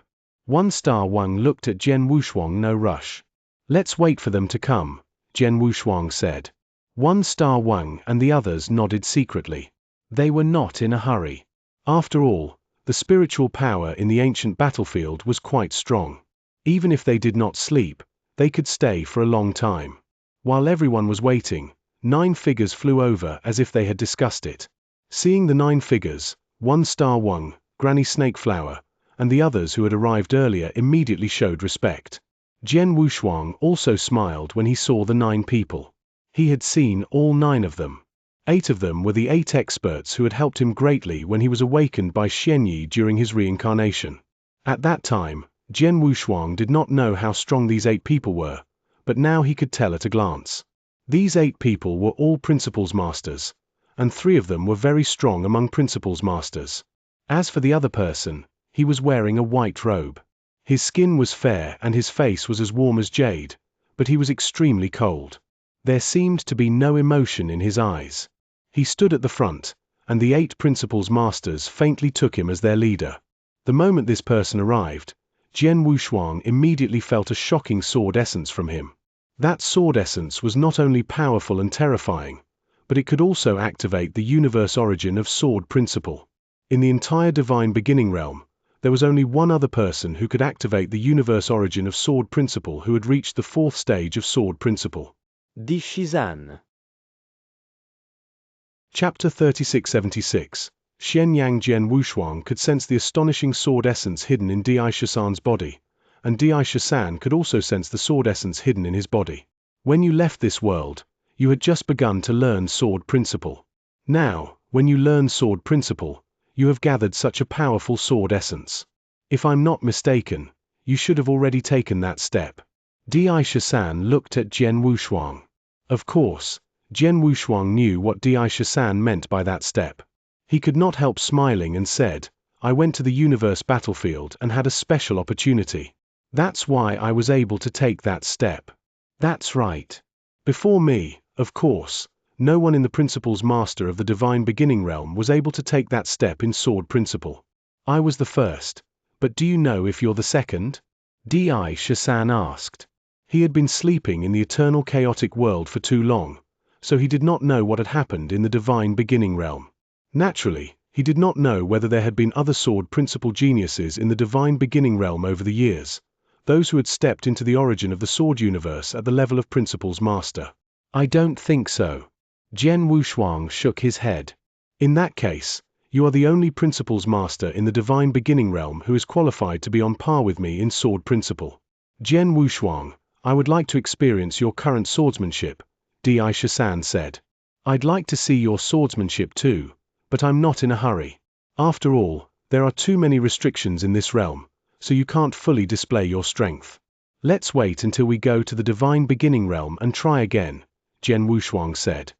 1-star Wang looked at Jian Wushuang. No rush. Let's wait for them to come, Jian Wushuang said. 1-star Wang and the others nodded secretly. They were not in a hurry. After all, the spiritual power in the ancient battlefield was quite strong. Even if they did not sleep, they could stay for a long time. While everyone was waiting, 9 figures flew over as if they had discussed it. Seeing the 9 figures, 1-star Wang, Granny Snake Flower, and the others who had arrived earlier immediately showed respect. Jian Wushuang also smiled when he saw the 9 people. He had seen all 9 of them. 8 of them were the 8 experts who had helped him greatly when he was awakened by Xianxia during his reincarnation. At that time, Jian Wushuang did not know how strong these 8 people were, but now he could tell at a glance. These 8 people were all Principles Masters, and 3 of them were very strong among Principles Masters. As for the other person, he was wearing a white robe. His skin was fair and his face was as warm as jade, but he was extremely cold. There seemed to be no emotion in his eyes. He stood at the front, and the 8 Principles Masters faintly took him as their leader. The moment this person arrived, Jian Wushuang immediately felt a shocking sword essence from him. That sword essence was not only powerful and terrifying, but it could also activate the universe origin of Sword Principle. In the entire Divine Beginning realm, there was only one other person who could activate the universe origin of Sword Principle who had reached the 4th stage of Sword Principle. Di Shizan. Chapter 3676. Xianyang Jian Wushuang could sense the astonishing sword essence hidden in Di Shisan's body, and Di Shisan could also sense the sword essence hidden in his body. When you left this world, you had just begun to learn Sword Principle. Now, when you learn Sword Principle, you have gathered such a powerful sword essence. If I'm not mistaken, you should have already taken that step. Di Shisan looked at Jian Wushuang. Of course, Jian Wushuang knew what Di Shisan meant by that step. He could not help smiling and said, I went to the universe battlefield and had a special opportunity. That's why I was able to take that step. That's right. Before me, of course, no one in the Principles Master of the Divine Beginning realm was able to take that step in Sword Principle. I was the first, but do you know if you're the second? Di Shisan asked. He had been sleeping in the eternal chaotic world for too long, so he did not know what had happened in the Divine Beginning realm. Naturally, he did not know whether there had been other Sword Principle geniuses in the Divine Beginning realm over the years, those who had stepped into the origin of the Sword Universe at the level of Principles Master. I don't think so. Jian Wushuang shook his head. In that case, you are the only Principles Master in the Divine Beginning realm who is qualified to be on par with me in Sword Principle. Jian Wushuang, I would like to experience your current swordsmanship, Di Shisan said. I'd like to see your swordsmanship too, but I'm not in a hurry. After all, there are too many restrictions in this realm, so you can't fully display your strength. Let's wait until we go to the Divine Beginning realm and try again, Jian Wushuang said.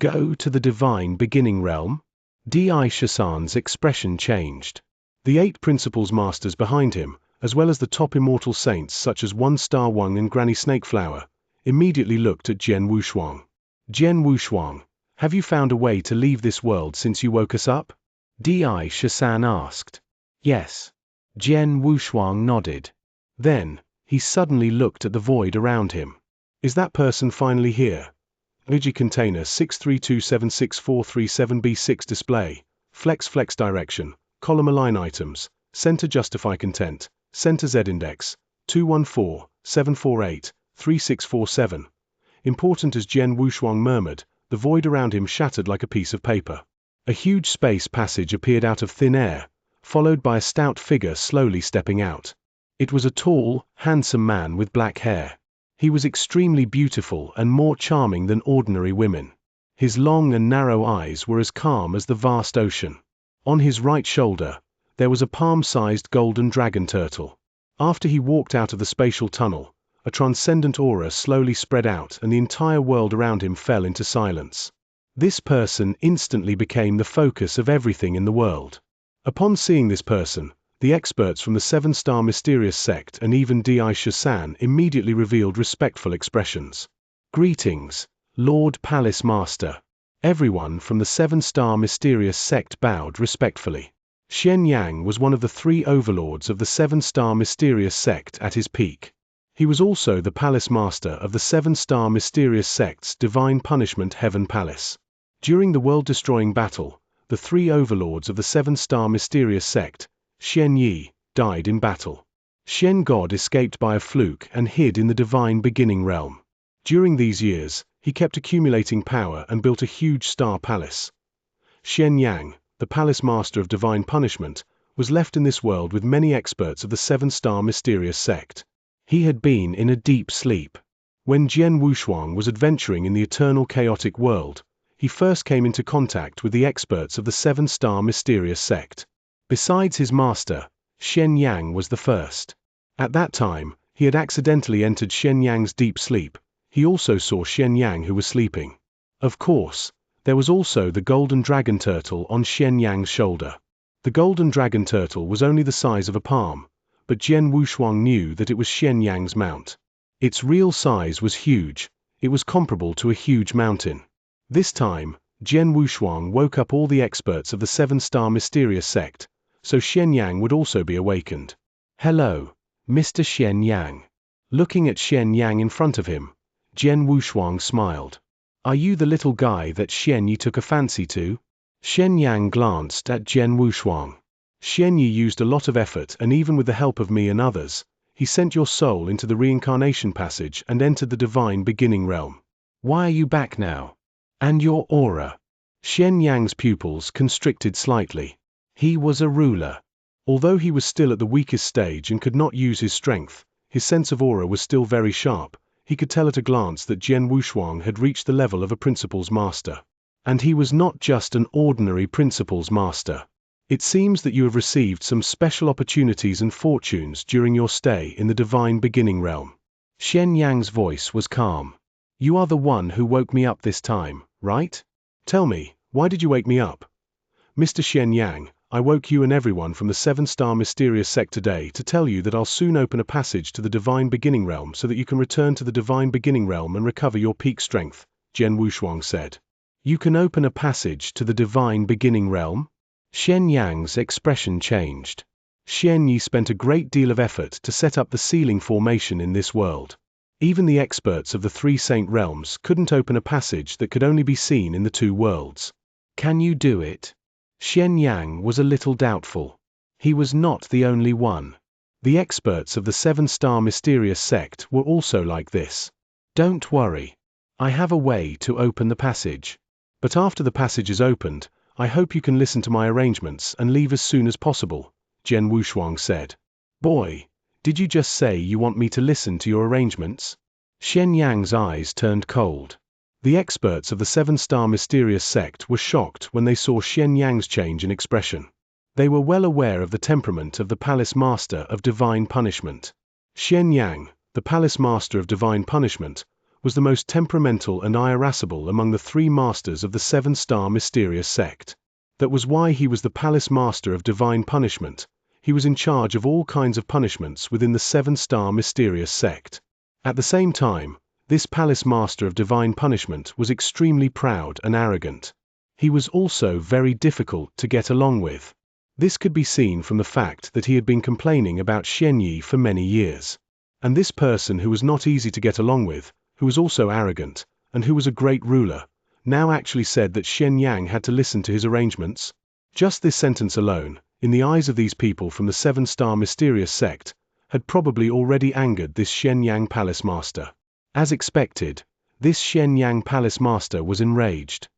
Go to the Divine Beginning realm? Di Shisan's expression changed. The 8 Principles Masters behind him, as well as the top immortal saints such as 1-Star Wang and Granny Snakeflower, immediately looked at Jian Wushuang. Jian Wushuang, have you found a way to leave this world since you woke us up? Di Shisan asked. Yes. Jian Wushuang nodded. Then, he suddenly looked at the void around him. Is that person finally here? Energy container 632764337B6 display, flex direction, column align items, center justify content, center Z index, 214-748-3647. Important as Jian Wushuang murmured, the void around him shattered like a piece of paper. A huge space passage appeared out of thin air, followed by a stout figure slowly stepping out. It was a tall, handsome man with black hair. He was extremely beautiful and more charming than ordinary women. His long and narrow eyes were as calm as the vast ocean. On his right shoulder, there was a palm-sized golden dragon turtle. After he walked out of the spatial tunnel, a transcendent aura slowly spread out and the entire world around him fell into silence. This person instantly became the focus of everything in the world. Upon seeing this person, the experts from the 7-star mysterious sect and even Di Shisan immediately revealed respectful expressions. Greetings, Lord Palace Master. Everyone from the 7-star mysterious sect bowed respectfully. Xianyang was one of the 3 overlords of the 7-star mysterious sect at his peak. He was also the Palace Master of the 7-star mysterious sect's Divine Punishment Heaven Palace. During the world-destroying battle, the 3 overlords of the 7-star mysterious sect, Xianxia, died in battle. Xian God escaped by a fluke and hid in the Divine Beginning realm. During these years, he kept accumulating power and built a huge star palace. Xianyang, the Palace Master of Divine Punishment, was left in this world with many experts of the 7-star mysterious sect. He had been in a deep sleep. When Jian Wushuang was adventuring in the eternal chaotic world, he he first came into contact with the experts of the seven-star mysterious sect. Besides his master, Xianxia was the first. At that time, he had accidentally entered Xianxia's deep sleep. He also saw Xianxia who was sleeping. Of course, there was also the golden dragon turtle on Xianxia's shoulder. The golden dragon turtle was only the size of a palm, but Jian Wushuang knew that it was Xianxia's mount. Its real size was huge. It was comparable to a huge mountain. This time, Jian Wushuang woke up all the experts of the seven-star mysterious sect, so Xianxia would also be awakened. "Hello, Mr. Xianxia." Looking at Xianxia in front of him, Jian Wushuang smiled. "Are you the little guy that Xianxia took a fancy to?" Xianxia glanced at Jian Wushuang. "Xianxia used a lot of effort, and even with the help of me and others, he sent your soul into the reincarnation passage and entered the divine beginning realm. Why are you back now? And your aura?" Xianxia's pupils constricted slightly. He was a ruler. Although he was still at the weakest stage and could not use his strength, his sense of aura was still very sharp. He could tell at a glance that Jian Wushuang had reached the level of a principal's master. And he was not just an ordinary principal's master. "It seems that you have received some special opportunities and fortunes during your stay in the divine beginning realm." Xianxia's voice was calm. "You are the one who woke me up this time, right? Tell me, why did you wake me up?" "Mr. Xianxia, I woke you and everyone from the seven-star mysterious sect today to tell you that I'll soon open a passage to the divine beginning realm so that you can return to the divine beginning realm and recover your peak strength," Jian Wushuang said. "You can open a passage to the divine beginning realm?" Xianxia's expression changed. Xianxia spent a great deal of effort to set up the sealing formation in this world. Even the experts of the three saint realms couldn't open a passage that could only be seen in the two worlds. "Can you do it?" Xianxia was a little doubtful. He was not the only one. The experts of the seven-star mysterious sect were also like this. "Don't worry. I have a way to open the passage. But after the passage is opened, I hope you can listen to my arrangements and leave as soon as possible," Jian Wushuang said. "Boy, did you just say you want me to listen to your arrangements?" Xianxia's eyes turned cold. The experts of the seven-star mysterious sect were shocked when they saw Xianxia's change in expression. They were well aware of the temperament of the Palace Master of Divine Punishment. Xianxia, the Palace Master of Divine Punishment, was the most temperamental and irascible among the three masters of the seven-star mysterious sect. That was why he was the Palace Master of Divine Punishment. He was in charge of all kinds of punishments within the seven-star mysterious sect. At the same time, this Palace Master of Divine Punishment was extremely proud and arrogant. He was also very difficult to get along with. This could be seen from the fact that he had been complaining about Xianxia for many years. And this person who was not easy to get along with, who was also arrogant, and who was a great ruler, now actually said that Xianxia had to listen to his arrangements. Just this sentence alone, in the eyes of these people from the seven-star mysterious sect, had probably already angered this Xianxia Palace Master. As expected, this Xianxia Palace Master was enraged.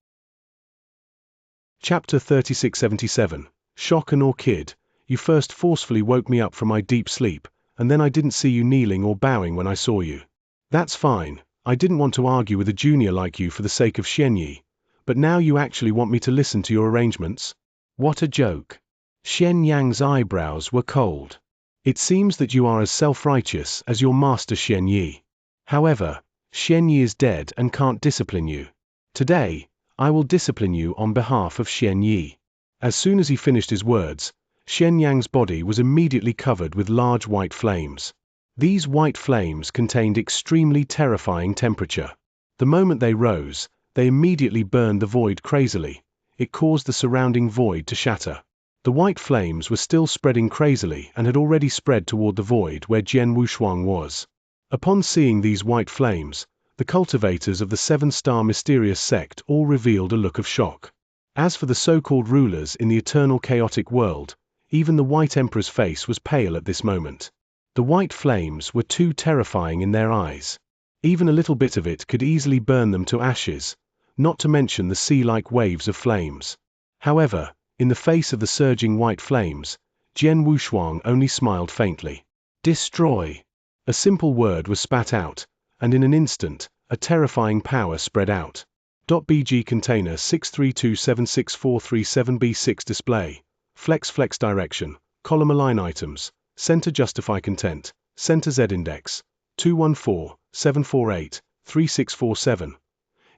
Chapter 3677, Shock and Awe. "Kid, you first forcefully woke me up from my deep sleep, and then I didn't see you kneeling or bowing when I saw you. That's fine. I didn't want to argue with a junior like you for the sake of Xianxia, but now you actually want me to listen to your arrangements? What a joke." Xianxia's eyebrows were cold. "It seems that you are as self-righteous as your master Xianxia. However, Xianxia is dead and can't discipline you. Today, I will discipline you on behalf of Xianxia." As soon as he finished his words, Xianxia's body was immediately covered with large white flames. These white flames contained extremely terrifying temperature. The moment they rose, they immediately burned the void crazily. It caused the surrounding void to shatter. The white flames were still spreading crazily and had already spread toward the void where Jian Wushuang was. Upon seeing these white flames, the cultivators of the seven-star mysterious sect all revealed a look of shock. As for the so-called rulers in the eternal chaotic world, even the White Emperor's face was pale at this moment. The white flames were too terrifying in their eyes. Even a little bit of it could easily burn them to ashes, not to mention the sea-like waves of flames. However, in the face of the surging white flames, Jian Wushuang only smiled faintly. "Destroy." A simple word was spat out, and in an instant, a terrifying power spread out. .bg container 632764337b6 display. Flex direction. Column align items. Center justify content. Center Z index. 214-748-3647.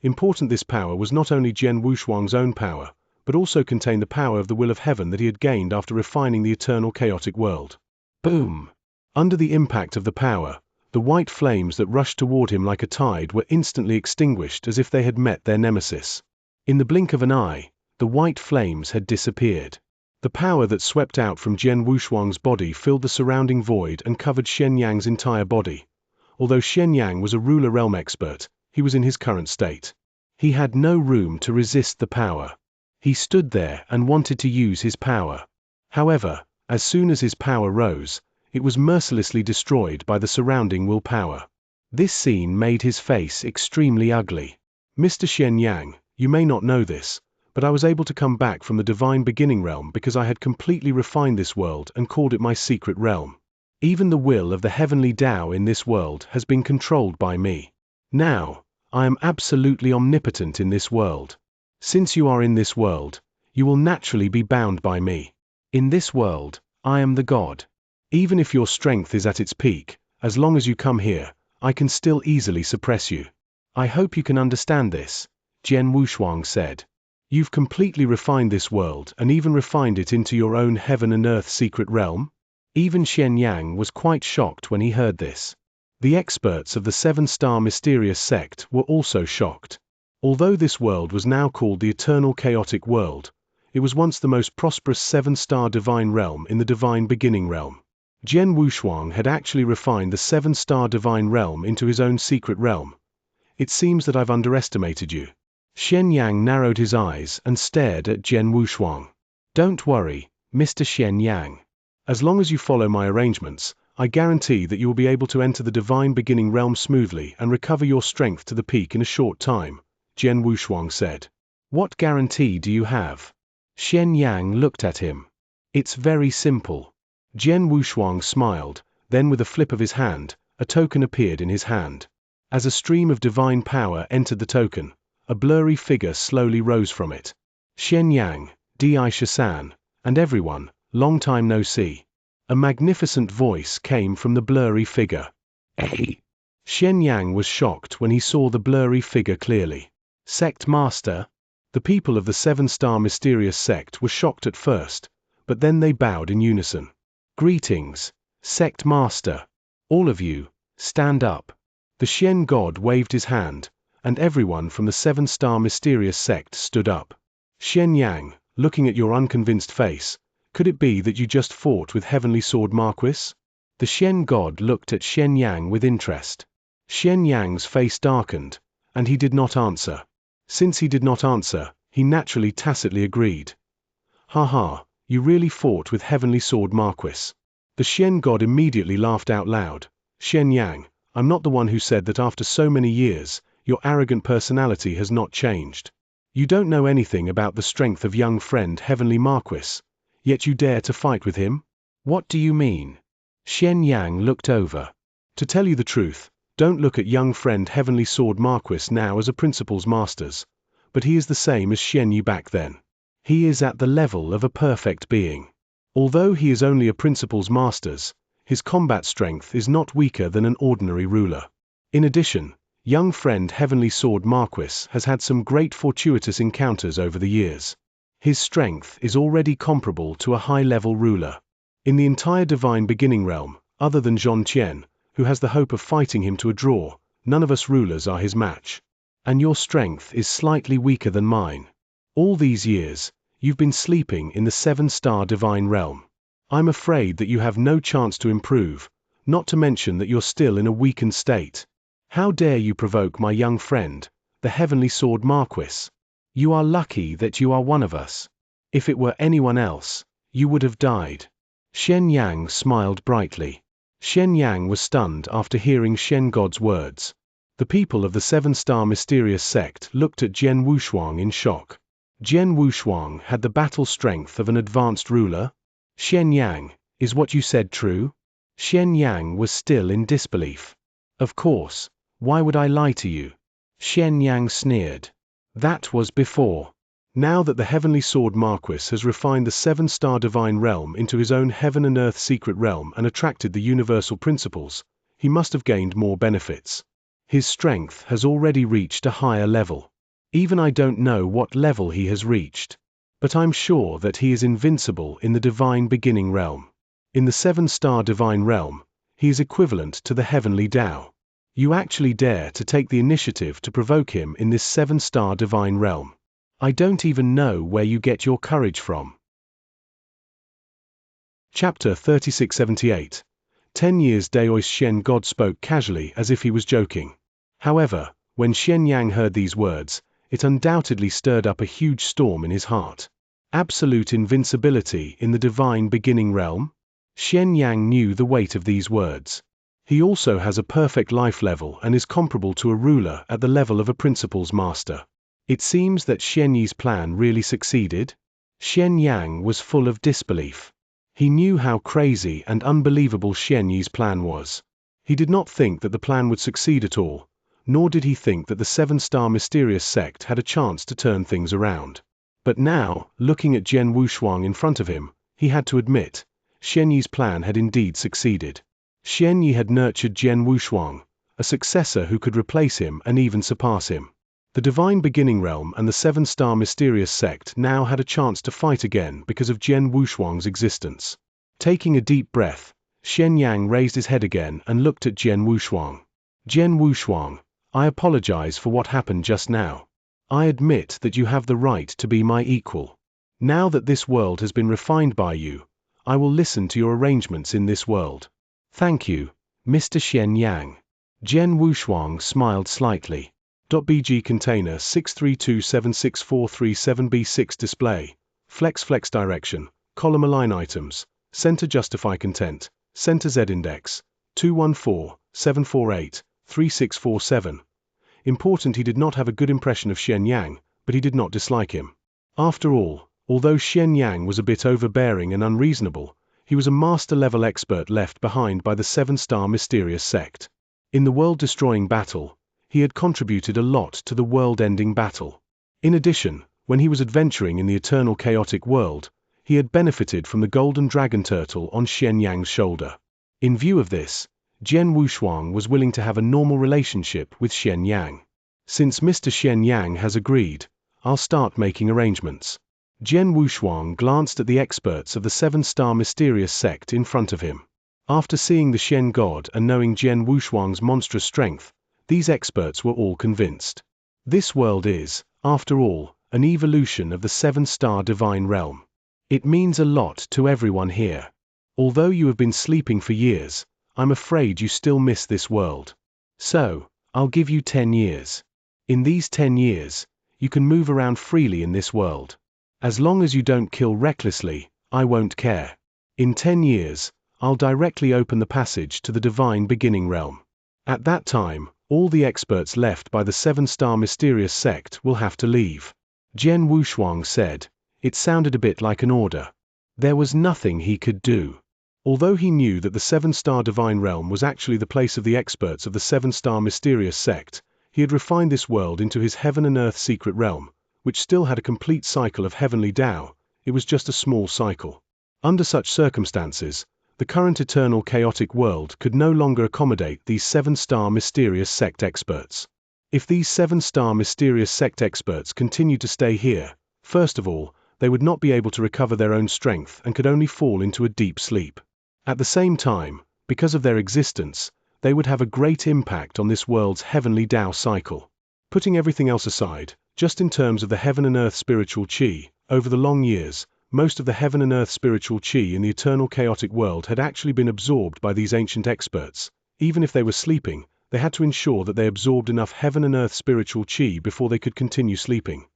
Important, this power was not only Jian Wushuang's own power, but also contained the power of the will of heaven that he had gained after refining the eternal chaotic world. Boom! Under the impact of the power, the white flames that rushed toward him like a tide were instantly extinguished as if they had met their nemesis. In the blink of an eye, the white flames had disappeared. The power that swept out from Jian Wushuang's body filled the surrounding void and covered Xianxia's entire body. Although Xianxia was a ruler realm expert, he was in his current state. He had no room to resist the power. He stood there and wanted to use his power. However, as soon as his power rose, it was mercilessly destroyed by the surrounding willpower. This scene made his face extremely ugly. Mr. Xianxia, you may not know this, but I was able to come back from the divine beginning realm because I had completely refined this world and called it my secret realm. Even the will of the heavenly Tao in this world has been controlled by me. Now, I am absolutely omnipotent in this world. Since you are in this world, you will naturally be bound by me. In this world, I am the God. Even if your strength is at its peak, as long as you come here, I can still easily suppress you. I hope you can understand this, Jian Wushuang said. You've completely refined this world and even refined it into your own heaven and earth secret realm? Even Xianxia was quite shocked when he heard this. The experts of the 7-star mysterious sect were also shocked. Although this world was now called the eternal chaotic world, it was once the most prosperous 7-star divine realm in the divine beginning realm. Jian Wushuang had actually refined the 7-star divine realm into his own secret realm. It seems that I've underestimated you. Xianxia narrowed his eyes and stared at Jian Wushuang. Don't worry, Mr. Xianxia. As long as you follow my arrangements, I guarantee that you will be able to enter the divine beginning realm smoothly and recover your strength to the peak in a short time, Jian Wushuang said. What guarantee do you have? Xianxia looked at him. It's very simple. Jian Wushuang smiled, then with a flip of his hand, a token appeared in his hand. As a stream of divine power entered the token, a blurry figure slowly rose from it. Xianxia, Xianxia, and everyone, long time no see. A magnificent voice came from the blurry figure. Hey! Xianxia was shocked when he saw the blurry figure clearly. Sect Master? The people of the 7-star mysterious sect were shocked at first, but then they bowed in unison. Greetings, Sect Master. All of you, stand up. The Xian God waved his hand, and everyone from the 7-star mysterious sect stood up. Xianxia, looking at your unconvinced face, could it be that you just fought with Heavenly Sword Marquis? The Xian God looked at Xianxia with interest. Xianxia's face darkened, and he did not answer. Since he did not answer, he naturally tacitly agreed. Haha, you really fought with Heavenly Sword Marquis. The Xian God immediately laughed out loud. Xianxia, I'm not the one who said that after so many years, your arrogant personality has not changed. You don't know anything about the strength of young friend Heavenly Marquis, yet you dare to fight with him? What do you mean? Xianxia looked over. To tell you the truth, don't look at young friend Heavenly Sword Marquis now as a principal's masters, but he is the same as Xianyu back then. He is at the level of a perfect being. Although he is only a principal's masters, his combat strength is not weaker than an ordinary ruler. In addition, young friend Heavenly Sword Marquis has had some great fortuitous encounters over the years. His strength is already comparable to a high-level ruler. In the entire divine beginning realm, other than Zhongqian, who has the hope of fighting him to a draw, none of us rulers are his match. And your strength is slightly weaker than mine. All these years, you've been sleeping in the 7-star divine realm. I'm afraid that you have no chance to improve, not to mention that you're still in a weakened state. How dare you provoke my young friend, the Heavenly Sword Marquis? You are lucky that you are one of us. If it were anyone else, you would have died. Xianxia smiled brightly. Xianxia was stunned after hearing Xian God's words. The people of the 7-star mysterious sect looked at Jian Wushuang in shock. Jian Wushuang had the battle strength of an advanced ruler? Xianxia, is what you said true? Xianxia was still in disbelief. Of course, why would I lie to you? Xianxia sneered. That was before. Now that the Heavenly Sword Marquis has refined the 7-star divine realm into his own heaven and earth secret realm and attracted the universal principles, he must have gained more benefits. His strength has already reached a higher level. Even I don't know what level he has reached. But I'm sure that he is invincible in the divine beginning realm. In the 7-star divine realm, he is equivalent to the heavenly Tao. You actually dare to take the initiative to provoke him in this 7-star divine realm. I don't even know where you get your courage from. Chapter 3678. 10 years Daoist Shen God spoke casually as if he was joking. However, when Xianxia heard these words, it undoubtedly stirred up a huge storm in his heart. Absolute invincibility in the divine beginning realm? Xianxia knew the weight of these words. He also has a perfect life level and is comparable to a ruler at the level of a principal's master. It seems that Xianxi's plan really succeeded. Xianxia was full of disbelief. He knew how crazy and unbelievable Xianxi's plan was. He did not think that the plan would succeed at all, nor did he think that the 7-star mysterious sect had a chance to turn things around. But now, looking at Jian Wushuang in front of him, he had to admit, Xianxi's plan had indeed succeeded. Xianxi had nurtured Jian Wushuang, a successor who could replace him and even surpass him. The divine beginning realm and the 7-star mysterious sect now had a chance to fight again because of Jian Wushuang's existence. Taking a deep breath, Xianxia raised his head again and looked at Jian Wushuang. Jian Wushuang, I apologize for what happened just now. I admit that you have the right to be my equal. Now that this world has been refined by you, I will listen to your arrangements in this world. Thank you, Mr. Xianxia. Jian Wushuang smiled slightly. .bg container 632764337b6 display. Flex direction, column align items, center justify content, center Z index, 214-748-3647. Important he did not have a good impression of Xianxia, but he did not dislike him. After all, although Xianxia was a bit overbearing and unreasonable, he was a master-level expert left behind by the 7-star mysterious sect. In the world-destroying battle, he had contributed a lot to the world-ending battle. In addition, when he was adventuring in the eternal chaotic world, he had benefited from the golden dragon turtle on Xianxia's shoulder. In view of this, Jian Wushuang was willing to have a normal relationship with Xianxia. Since Mr. Xianxia has agreed, I'll start making arrangements. Jian Wushuang glanced at the experts of the 7-star mysterious sect in front of him. After seeing the Shen God and knowing Jian Wushuang's monstrous strength, these experts were all convinced. This world is, after all, an evolution of the 7-star divine realm. It means a lot to everyone here. Although you have been sleeping for years, I'm afraid you still miss this world. So, I'll give you 10 years. In these 10 years, you can move around freely in this world. As long as you don't kill recklessly, I won't care. In 10 years, I'll directly open the passage to the divine beginning realm. At that time, all the experts left by the 7-star mysterious sect will have to leave. Jian Wushuang said. It sounded a bit like an order. There was nothing he could do. Although he knew that the 7-star divine realm was actually the place of the experts of the 7-star mysterious sect, he had refined this world into his heaven and earth secret realm, which still had a complete cycle of heavenly Tao. It was just a small cycle. Under such circumstances, the current eternal chaotic world could no longer accommodate these 7-star mysterious sect experts. If these 7-star mysterious sect experts continued to stay here, first of all, they would not be able to recover their own strength and could only fall into a deep sleep. At the same time, because of their existence, they would have a great impact on this world's heavenly Tao cycle. Putting everything else aside, just in terms of the heaven and earth spiritual qi, over the long years, most of the heaven and earth spiritual qi in the eternal chaotic world had actually been absorbed by these ancient experts. Even if they were sleeping, they had to ensure that they absorbed enough heaven and earth spiritual qi before they could continue sleeping.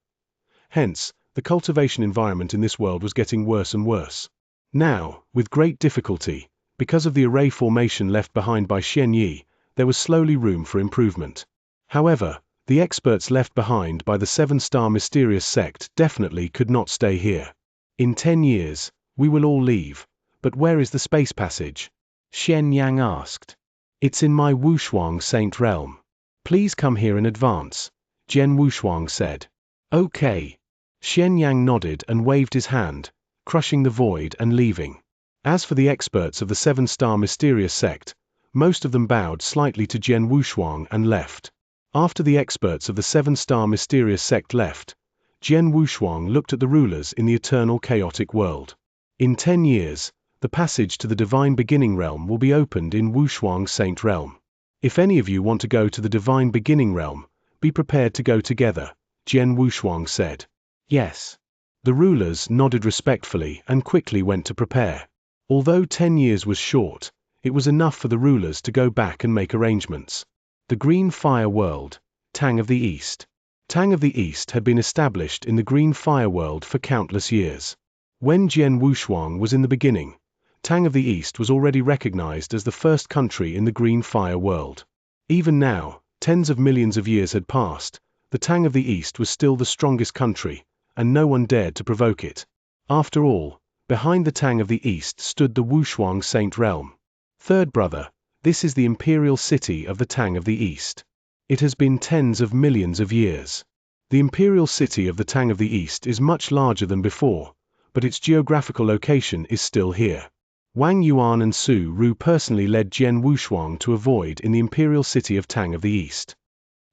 Hence, the cultivation environment in this world was getting worse and worse. Now, with great difficulty, because of the array formation left behind by Xianxi, there was slowly room for improvement. However, the experts left behind by the 7-star mysterious sect definitely could not stay here. In 10 years, we will all leave, but where is the space passage? Xianxia asked. It's in my Wushuang Saint realm. Please come here in advance, Jian Wushuang said. Okay. Xianxia nodded and waved his hand, crushing the void and leaving. As for the experts of the seven-star mysterious sect, most of them bowed slightly to Jian Wushuang and left. After the experts of the seven-star mysterious sect left, Jian Wushuang looked at the rulers in the eternal chaotic world. In 10 years, the passage to the divine beginning realm will be opened in Wushuang Saint Realm. If any of you want to go to the divine beginning realm, be prepared to go together, Jian Wushuang said. Yes. The rulers nodded respectfully and quickly went to prepare. Although 10 years was short, it was enough for the rulers to go back and make arrangements. The Green Fire World, Tang of the East. Tang of the East had been established in the Green Fire World for countless years. When Jian Wushuang was in the beginning, Tang of the East was already recognized as the first country in the Green Fire World. Even now, tens of millions of years had passed, the Tang of the East was still the strongest country, and no one dared to provoke it. After all, behind the Tang of the East stood the Wushuang Saint Realm. Third brother, this is the imperial city of the Tang of the East. It has been tens of millions of years. The imperial city of the Tang of the East is much larger than before, but its geographical location is still here. Wang Yuan and Su Ru personally led Jian Wushuang to a void in the imperial city of Tang of the East.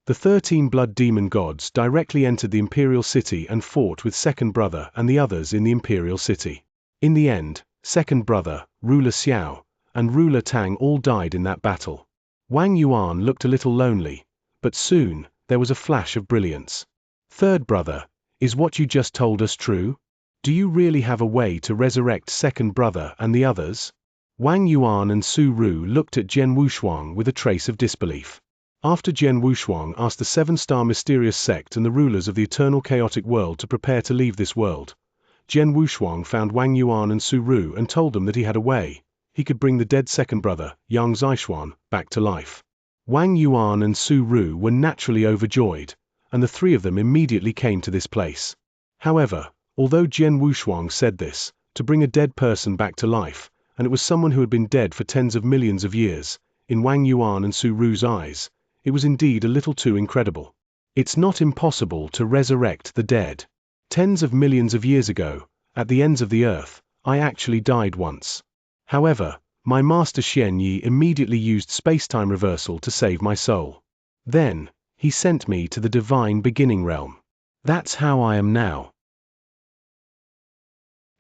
The 13 blood demon gods directly entered the imperial city and fought with second brother and the others in the imperial city. In the end, second brother, ruler Xiao, and ruler Tang all died in that battle. Wang Yuan looked a little lonely, but soon, there was a flash of brilliance. Third brother, is what you just told us true? Do you really have a way to resurrect second brother and the others? Wang Yuan and Su Ru looked at Jian Wushuang with a trace of disbelief. After Jian Wushuang asked the seven-star mysterious sect and the rulers of the eternal chaotic world to prepare to leave this world, Jian Wushuang found Wang Yuan and Su Ru and told them that he had a way. He could bring the dead second brother, Xianxia, back to life. Wang Yuan and Su Ru were naturally overjoyed, and the three of them immediately came to this place. However, although Jian Wushuang said this, to bring a dead person back to life, and it was someone who had been dead for tens of millions of years, in Wang Yuan and Su Ru's eyes, it was indeed a little too incredible. It's not impossible to resurrect the dead. Tens of millions of years ago, at the ends of the earth, I actually died once. However, my master Xianxia immediately used space-time reversal to save my soul. Then, he sent me to the divine beginning realm. That's how I am now.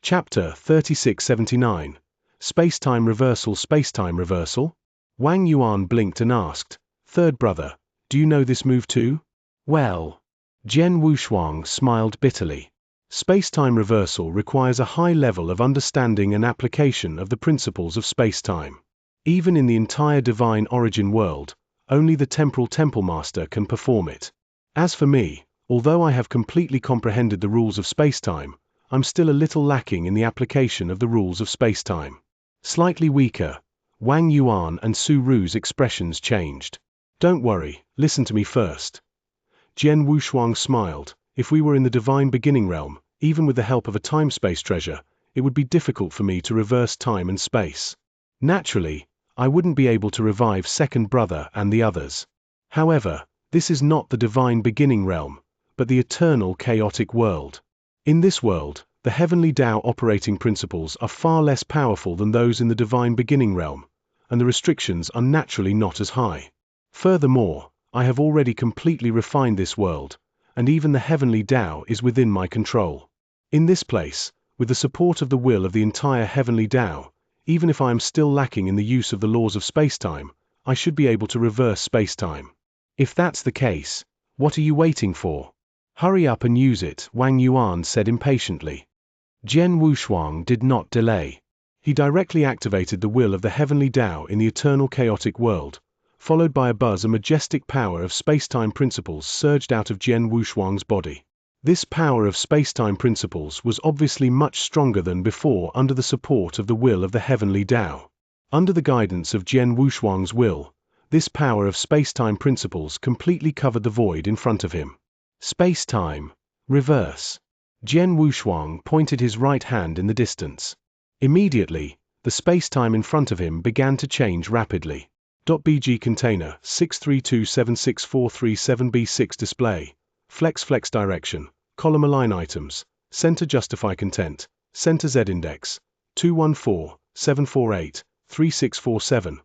Chapter 3679. Space-time reversal. Space-time reversal? Wang Yuan blinked and asked, Third brother, do you know this move too? Well. Jian Wushuang smiled bitterly. Space-time reversal requires a high level of understanding and application of the principles of space-time. Even in the entire divine origin world, only the temporal temple master can perform it. As for me, although I have completely comprehended the rules of space-time, I'm still a little lacking in the application of the rules of space-time. Slightly weaker, Wang Yuan and Su Ru's expressions changed. Don't worry, listen to me first. Jian Wushuang smiled. If we were in the divine beginning realm, even with the help of a time-space treasure, it would be difficult for me to reverse time and space. Naturally, I wouldn't be able to revive second brother and the others. However, this is not the divine beginning realm, but the eternal chaotic world. In this world, the heavenly Tao operating principles are far less powerful than those in the divine beginning realm, and the restrictions are naturally not as high. Furthermore, I have already completely refined this world, and even the heavenly Tao is within my control. In this place, with the support of the will of the entire heavenly Tao, even if I am still lacking in the use of the laws of spacetime, I should be able to reverse spacetime. If that's the case, what are you waiting for? Hurry up and use it, Wang Yuan said impatiently. Jian Wushuang did not delay. He directly activated the will of the heavenly Tao in the eternal chaotic world, followed by a buzz. A majestic power of spacetime principles surged out of Jian Wushuang's body. This power of spacetime principles was obviously much stronger than before under the support of the will of the heavenly Tao. Under the guidance of Jian Wushuang's will, this power of spacetime principles completely covered the void in front of him. Spacetime. Reverse. Jian Wushuang pointed his right hand in the distance. Immediately, the spacetime in front of him began to change rapidly. .bg container 632764337b6 display. Flex direction. column align items, center justify content, center Z-index, 214-748-3647.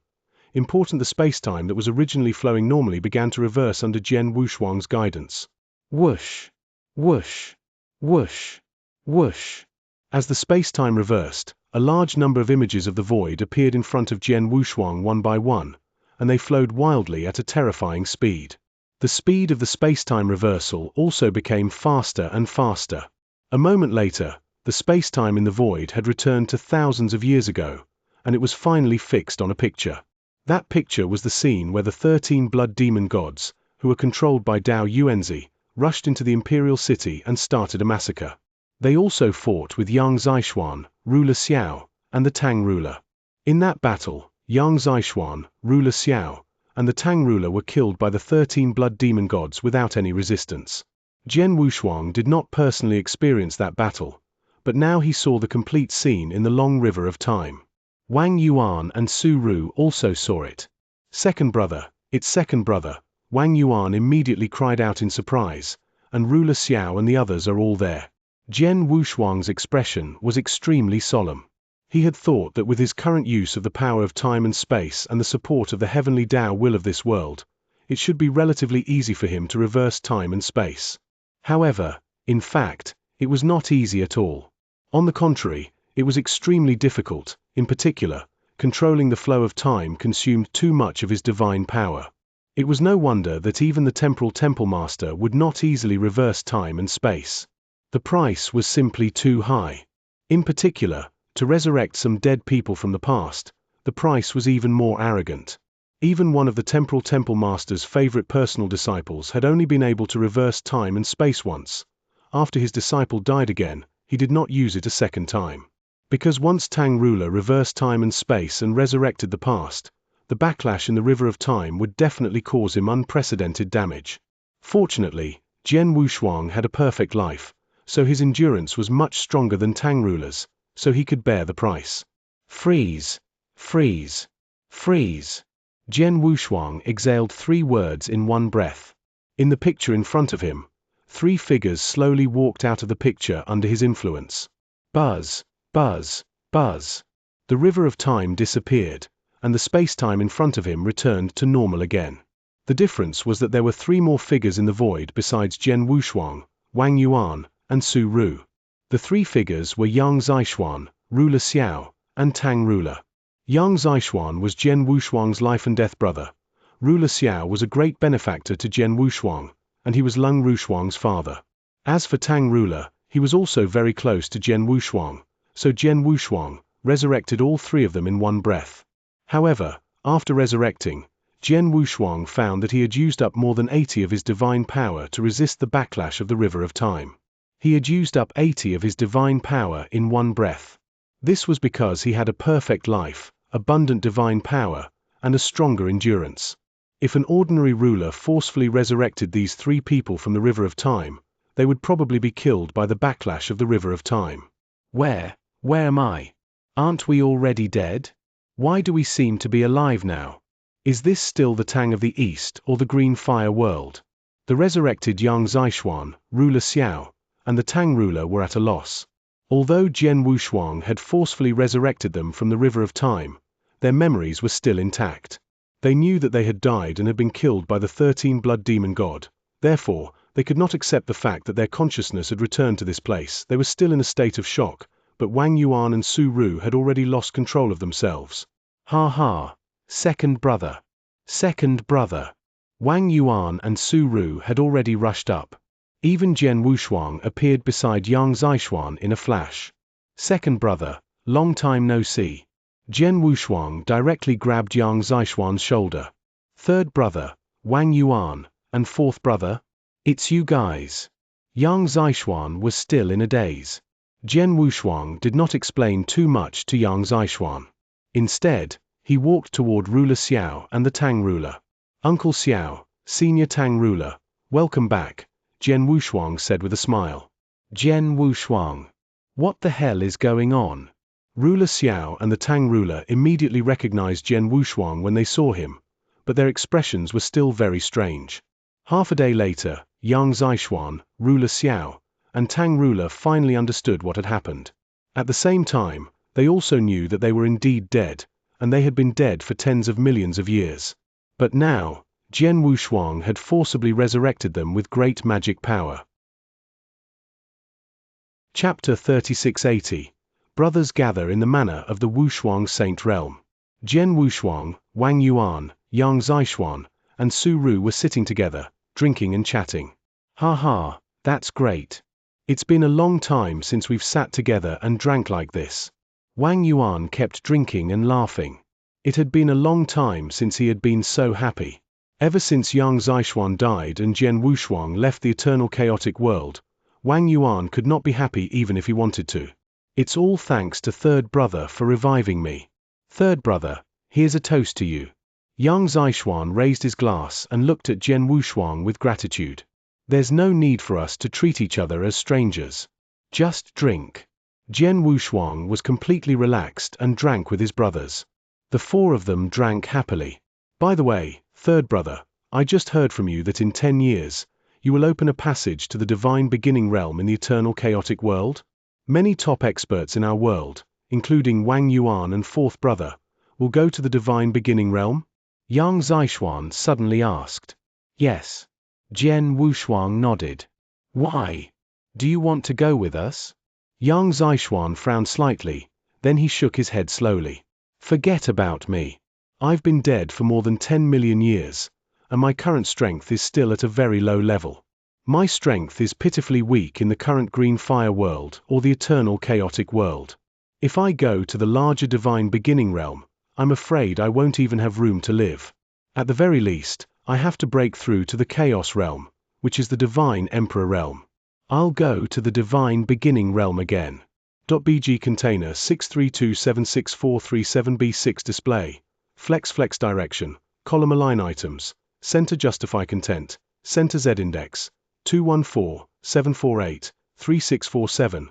Important: the spacetime that was originally flowing normally began to reverse under Jian Wushuang's guidance. Whoosh, whoosh, whoosh, whoosh. As the spacetime reversed, a large number of images of the void appeared in front of Jian Wushuang one by one, and they flowed wildly at a terrifying speed. The speed of the spacetime reversal also became faster and faster. A moment later, the spacetime in the void had returned to thousands of years ago, and it was finally fixed on a picture. That picture was the scene where the 13 blood demon gods, who were controlled by Dao Yuanzi, rushed into the imperial city and started a massacre. They also fought with Yang Zishuan, ruler Xiao, and the Tang ruler. In that battle, Yang Zishuan, ruler Xiao, and the Tang ruler were killed by the 13 blood demon gods without any resistance. Jian Wushuang did not personally experience that battle, but now he saw the complete scene in the long river of time. Wang Yuan and Su Ru also saw it. Second brother, its second brother, Wang Yuan immediately cried out in surprise, and ruler Xiao and the others are all there. Jian Wushuang's expression was extremely solemn. He had thought that with his current use of the power of time and space and the support of the heavenly Tao will of this world, it should be relatively easy for him to reverse time and space. However, in fact, it was not easy at all. On the contrary, it was extremely difficult. In particular, controlling the flow of time consumed too much of his divine power. It was no wonder that even the temporal temple master would not easily reverse time and space. The price was simply too high. In particular, to resurrect some dead people from the past, the price was even more arrogant. Even one of the temporal temple master's favorite personal disciples had only been able to reverse time and space once. After his disciple died again, he did not use it a second time. Because once Tang ruler reversed time and space and resurrected the past, the backlash in the river of time would definitely cause him unprecedented damage. Fortunately, Jian Wushuang had a perfect life, so his endurance was much stronger than Tang ruler's, so he could bear the price. Freeze, freeze, freeze. Jian Wushuang exhaled 3 words in one breath. In the picture in front of him, 3 figures slowly walked out of the picture under his influence. Buzz, buzz, buzz. The river of time disappeared, and the space-time in front of him returned to normal again. The difference was that there were 3 more figures in the void besides Jian Wushuang, Wang Yuan, and Su Ru. The 3 figures were Yang Zishuan, ruler Xiao, and Tang ruler. Yang Zishuan was Jian Wushuang's life and death brother. Ruler Xiao was a great benefactor to Jian Wushuang, and he was Lung Wushuang's father. As for Tang ruler, he was also very close to Jian Wushuang, so Jian Wushuang resurrected all 3 of them in one breath. However, after resurrecting, Jian Wushuang found that he had used up more than 80 of his divine power to resist the backlash of the river of time. He had used up 80 of his divine power in one breath. This was because he had a perfect life, abundant divine power, and a stronger endurance. If an ordinary ruler forcefully resurrected these 3 people from the river of time, they would probably be killed by the backlash of the river of time. Where am I? Aren't we already dead? Why do we seem to be alive now? Is this still the Tang of the East or the Green Fire world? The resurrected Yang Zishuan, ruler Xiao, and the Tang ruler were at a loss. Although Jian Wushuang had forcefully resurrected them from the river of time, their memories were still intact. They knew that they had died and had been killed by the 13 blood demon god. Therefore, they could not accept the fact that their consciousness had returned to this place. They were still in a state of shock, but Wang Yuan and Su Ru had already lost control of themselves. Ha ha! Second brother! Second brother! Wang Yuan and Su Ru had already rushed up. Even Jian Wushuang appeared beside Yang Zishuan in a flash. Second brother, long time no see. Jian Wushuang directly grabbed Yang Zishuan's shoulder. Third brother, Wang Yuan, and fourth brother? It's you guys. Yang Zishuan was still in a daze. Jian Wushuang did not explain too much to Yang Zishuan. Instead, he walked toward ruler Xiao and the Tang ruler. Uncle Xiao, senior Tang ruler, welcome back, Jian Wushuang said with a smile. Jian Wushuang. What the hell is going on? Ruler Xiao and the Tang ruler immediately recognized Jian Wushuang when they saw him, but their expressions were still very strange. Half a day later, Yang Zishuan, ruler Xiao, and Tang ruler finally understood what had happened. At the same time, they also knew that they were indeed dead, and they had been dead for tens of millions of years. But now, Jian Wushuang had forcibly resurrected them with great magic power. Chapter 3680. Brothers gather in the manor of the Wushuang Saint realm. Jian Wushuang, Wang Yuan, Yang Zixuan, and Su Ru were sitting together, drinking and chatting. Ha ha, that's great. It's been a long time since we've sat together and drank like this. Wang Yuan kept drinking and laughing. It had been a long time since he had been so happy. Ever since Yang Zixuan died and Jian Wushuang left the eternal chaotic world, Wang Yuan could not be happy even if he wanted to. It's all thanks to third brother for reviving me. Third brother, here's a toast to you. Yang Zixuan raised his glass and looked at Jian Wushuang with gratitude. There's no need for us to treat each other as strangers. Just drink. Jian Wushuang was completely relaxed and drank with his brothers. The four of them drank happily. By the way, third brother, I just heard from you that in 10 years, you will open a passage to the divine beginning realm in the eternal chaotic world? Many top experts in our world, including Wang Yuan and fourth brother, will go to the divine beginning realm? Yang Zixuan suddenly asked. Yes. Jian Wushuang nodded. Why? Do you want to go with us? Yang Zixuan frowned slightly, then he shook his head slowly. Forget about me. I've been dead for more than 10 million years, and my current strength is still at a very low level. My strength is pitifully weak in the current green fire world or the eternal chaotic world. If I go to the larger divine beginning realm, I'm afraid I won't even have room to live. At the very least, I have to break through to the chaos realm, which is the divine emperor realm. I'll go to the divine beginning realm again. .bg container 632764337b6 display. Flex direction, column align items, center justify content, center Z index, 214-748-3647.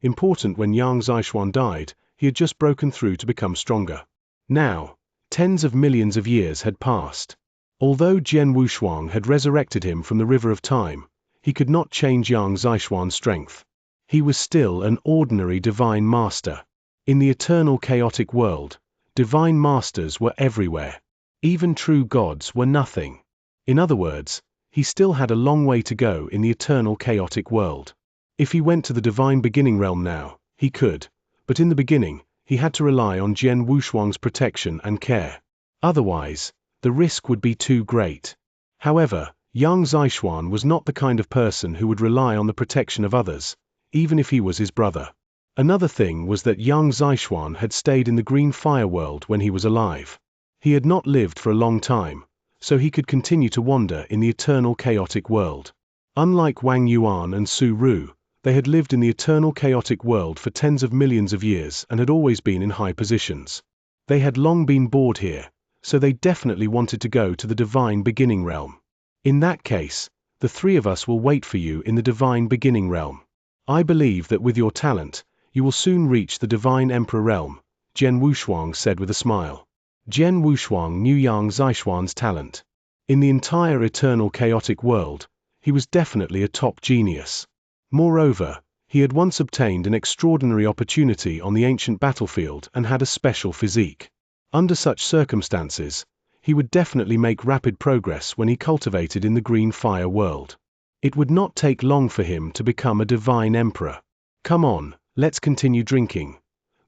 Important: when Yang Zixuan died, he had just broken through to become stronger. Now, tens of millions of years had passed. Although Jian Wushuang had resurrected him from the river of time, he could not change Yang Zixuan's strength. He was still an ordinary divine master. In the eternal chaotic world, divine masters were everywhere. Even true gods were nothing. In other words, he still had a long way to go in the eternal chaotic world. If he went to the divine beginning realm now, he could, but in the beginning, he had to rely on Jian Wushuang's protection and care. Otherwise, the risk would be too great. However, Yang Zixuan was not the kind of person who would rely on the protection of others, even if he was his brother. Another thing was that Yang Zixuan had stayed in the green fire world when he was alive. He had not lived for a long time, so he could continue to wander in the eternal chaotic world. Unlike Wang Yuan and Su Ru, they had lived in the eternal chaotic world for tens of millions of years and had always been in high positions. They had long been bored here, so they definitely wanted to go to the divine beginning realm. In that case, the three of us will wait for you in the divine beginning realm. I believe that with your talent, you will soon reach the divine emperor realm, Jian Wushuang said with a smile. Jian Wushuang knew Yang Zixuan's talent. In the entire eternal chaotic world, he was definitely a top genius. Moreover, he had once obtained an extraordinary opportunity on the ancient battlefield and had a special physique. Under such circumstances, he would definitely make rapid progress when he cultivated in the green fire world. It would not take long for him to become a divine emperor. Come on, let's continue drinking.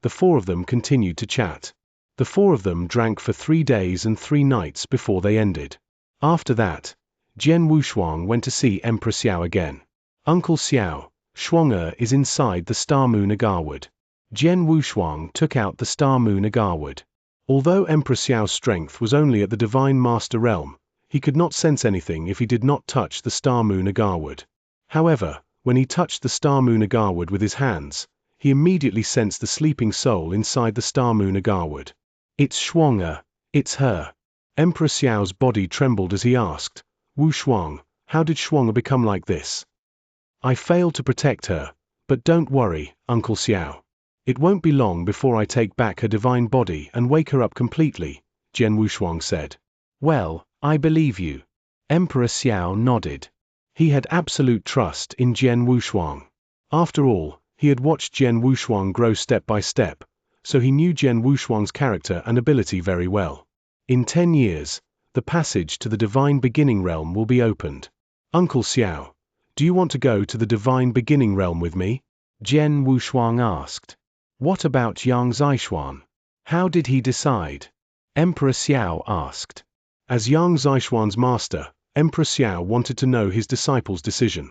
The four of them continued to chat. The four of them drank for 3 days and 3 nights before they ended. After that, Jian Wushuang went to see Emperor Xiao again. Uncle Xiao, Shuang is inside the Star Moon Agarwood. Jian Wushuang took out the Star Moon Agarwood. Although Emperor Xiao's strength was only at the Divine Master realm, he could not sense anything if he did not touch the Star Moon Agarwood. However, when he touched the Star Moon Agarwood with his hands, he immediately sensed the sleeping soul inside the Star Moon Agarwood. It's Shuang, it's her. Emperor Xiao's body trembled as he asked, Wu Shuang, how did Shuang become like this? I failed to protect her, but don't worry, Uncle Xiao. It won't be long before I take back her divine body and wake her up completely, Jian Wushuang said. Well, I believe you. Emperor Xiao nodded. He had absolute trust in Jian Wushuang. After all, he had watched Jian Wushuang grow step by step, so he knew Jian Wushuang's character and ability very well. In 10 years, the passage to the Divine Beginning Realm will be opened. Uncle Xiao, do you want to go to the Divine Beginning Realm with me? Jian Wushuang asked. What about Yang Zishuan? How did he decide? Emperor Xiao asked. As Yang Zishuan's master, Emperor Xiao wanted to know his disciple's decision.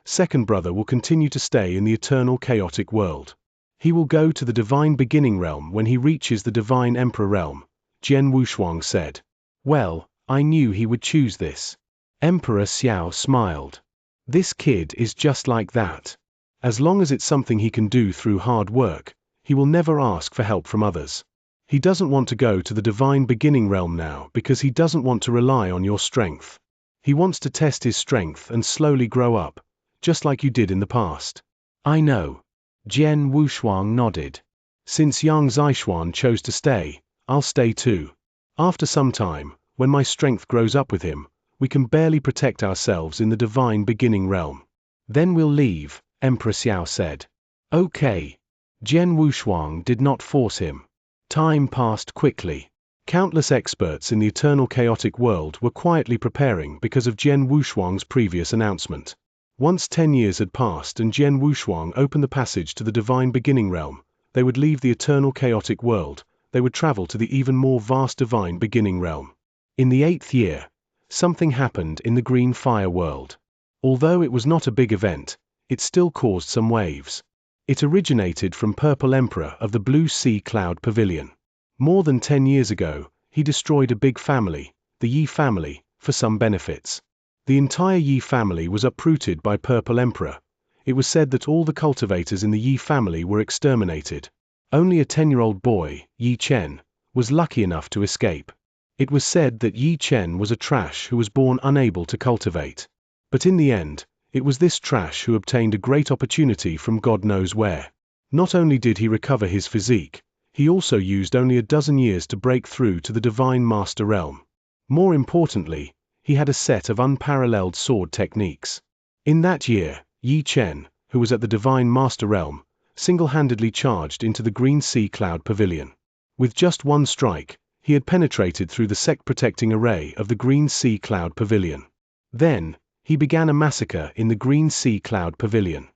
Second brother will continue to stay in the eternal chaotic world. He will go to the Divine Beginning Realm when he reaches the Divine Emperor Realm, Jian Wushuang said. Well, I knew he would choose this. Emperor Xiao smiled. This kid is just like that. As long as it's something he can do through hard work, he will never ask for help from others. He doesn't want to go to the Divine Beginning Realm now because he doesn't want to rely on your strength. He wants to test his strength and slowly grow up, just like you did in the past. I know. Jian Wushuang nodded. Since Yang Zishuan chose to stay, I'll stay too. After some time, when my strength grows up with him, we can barely protect ourselves in the Divine Beginning Realm. Then we'll leave, Emperor Xiao said. Okay. Jian Wushuang did not force him. Time passed quickly. Countless experts in the eternal chaotic world were quietly preparing because of Jian Wushuang's previous announcement. Once 10 years had passed and Jian Wushuang opened the passage to the Divine Beginning Realm, they would leave the eternal chaotic world, they would travel to the even more vast Divine Beginning Realm. In the 8th year, something happened in the Green Fire world. Although it was not a big event, it still caused some waves. It originated from Purple Emperor of the Blue Sea Cloud Pavilion. More than 10 years ago, he destroyed a big family, the Yi family, for some benefits. The entire Yi family was uprooted by Purple Emperor. It was said that all the cultivators in the Yi family were exterminated. Only a 10-year-old boy, Yi Chen, was lucky enough to escape. It was said that Yi Chen was a trash who was born unable to cultivate. But in the end, it was this trash who obtained a great opportunity from God knows where. Not only did he recover his physique, he also used only a dozen years to break through to the Divine Master Realm. More importantly, he had a set of unparalleled sword techniques. In that year, Yi Chen, who was at the Divine Master Realm, single-handedly charged into the Green Sea Cloud Pavilion. With just one strike, he had penetrated through the sect-protecting array of the Green Sea Cloud Pavilion. Then, he began a massacre in the Green Sea Cloud Pavilion.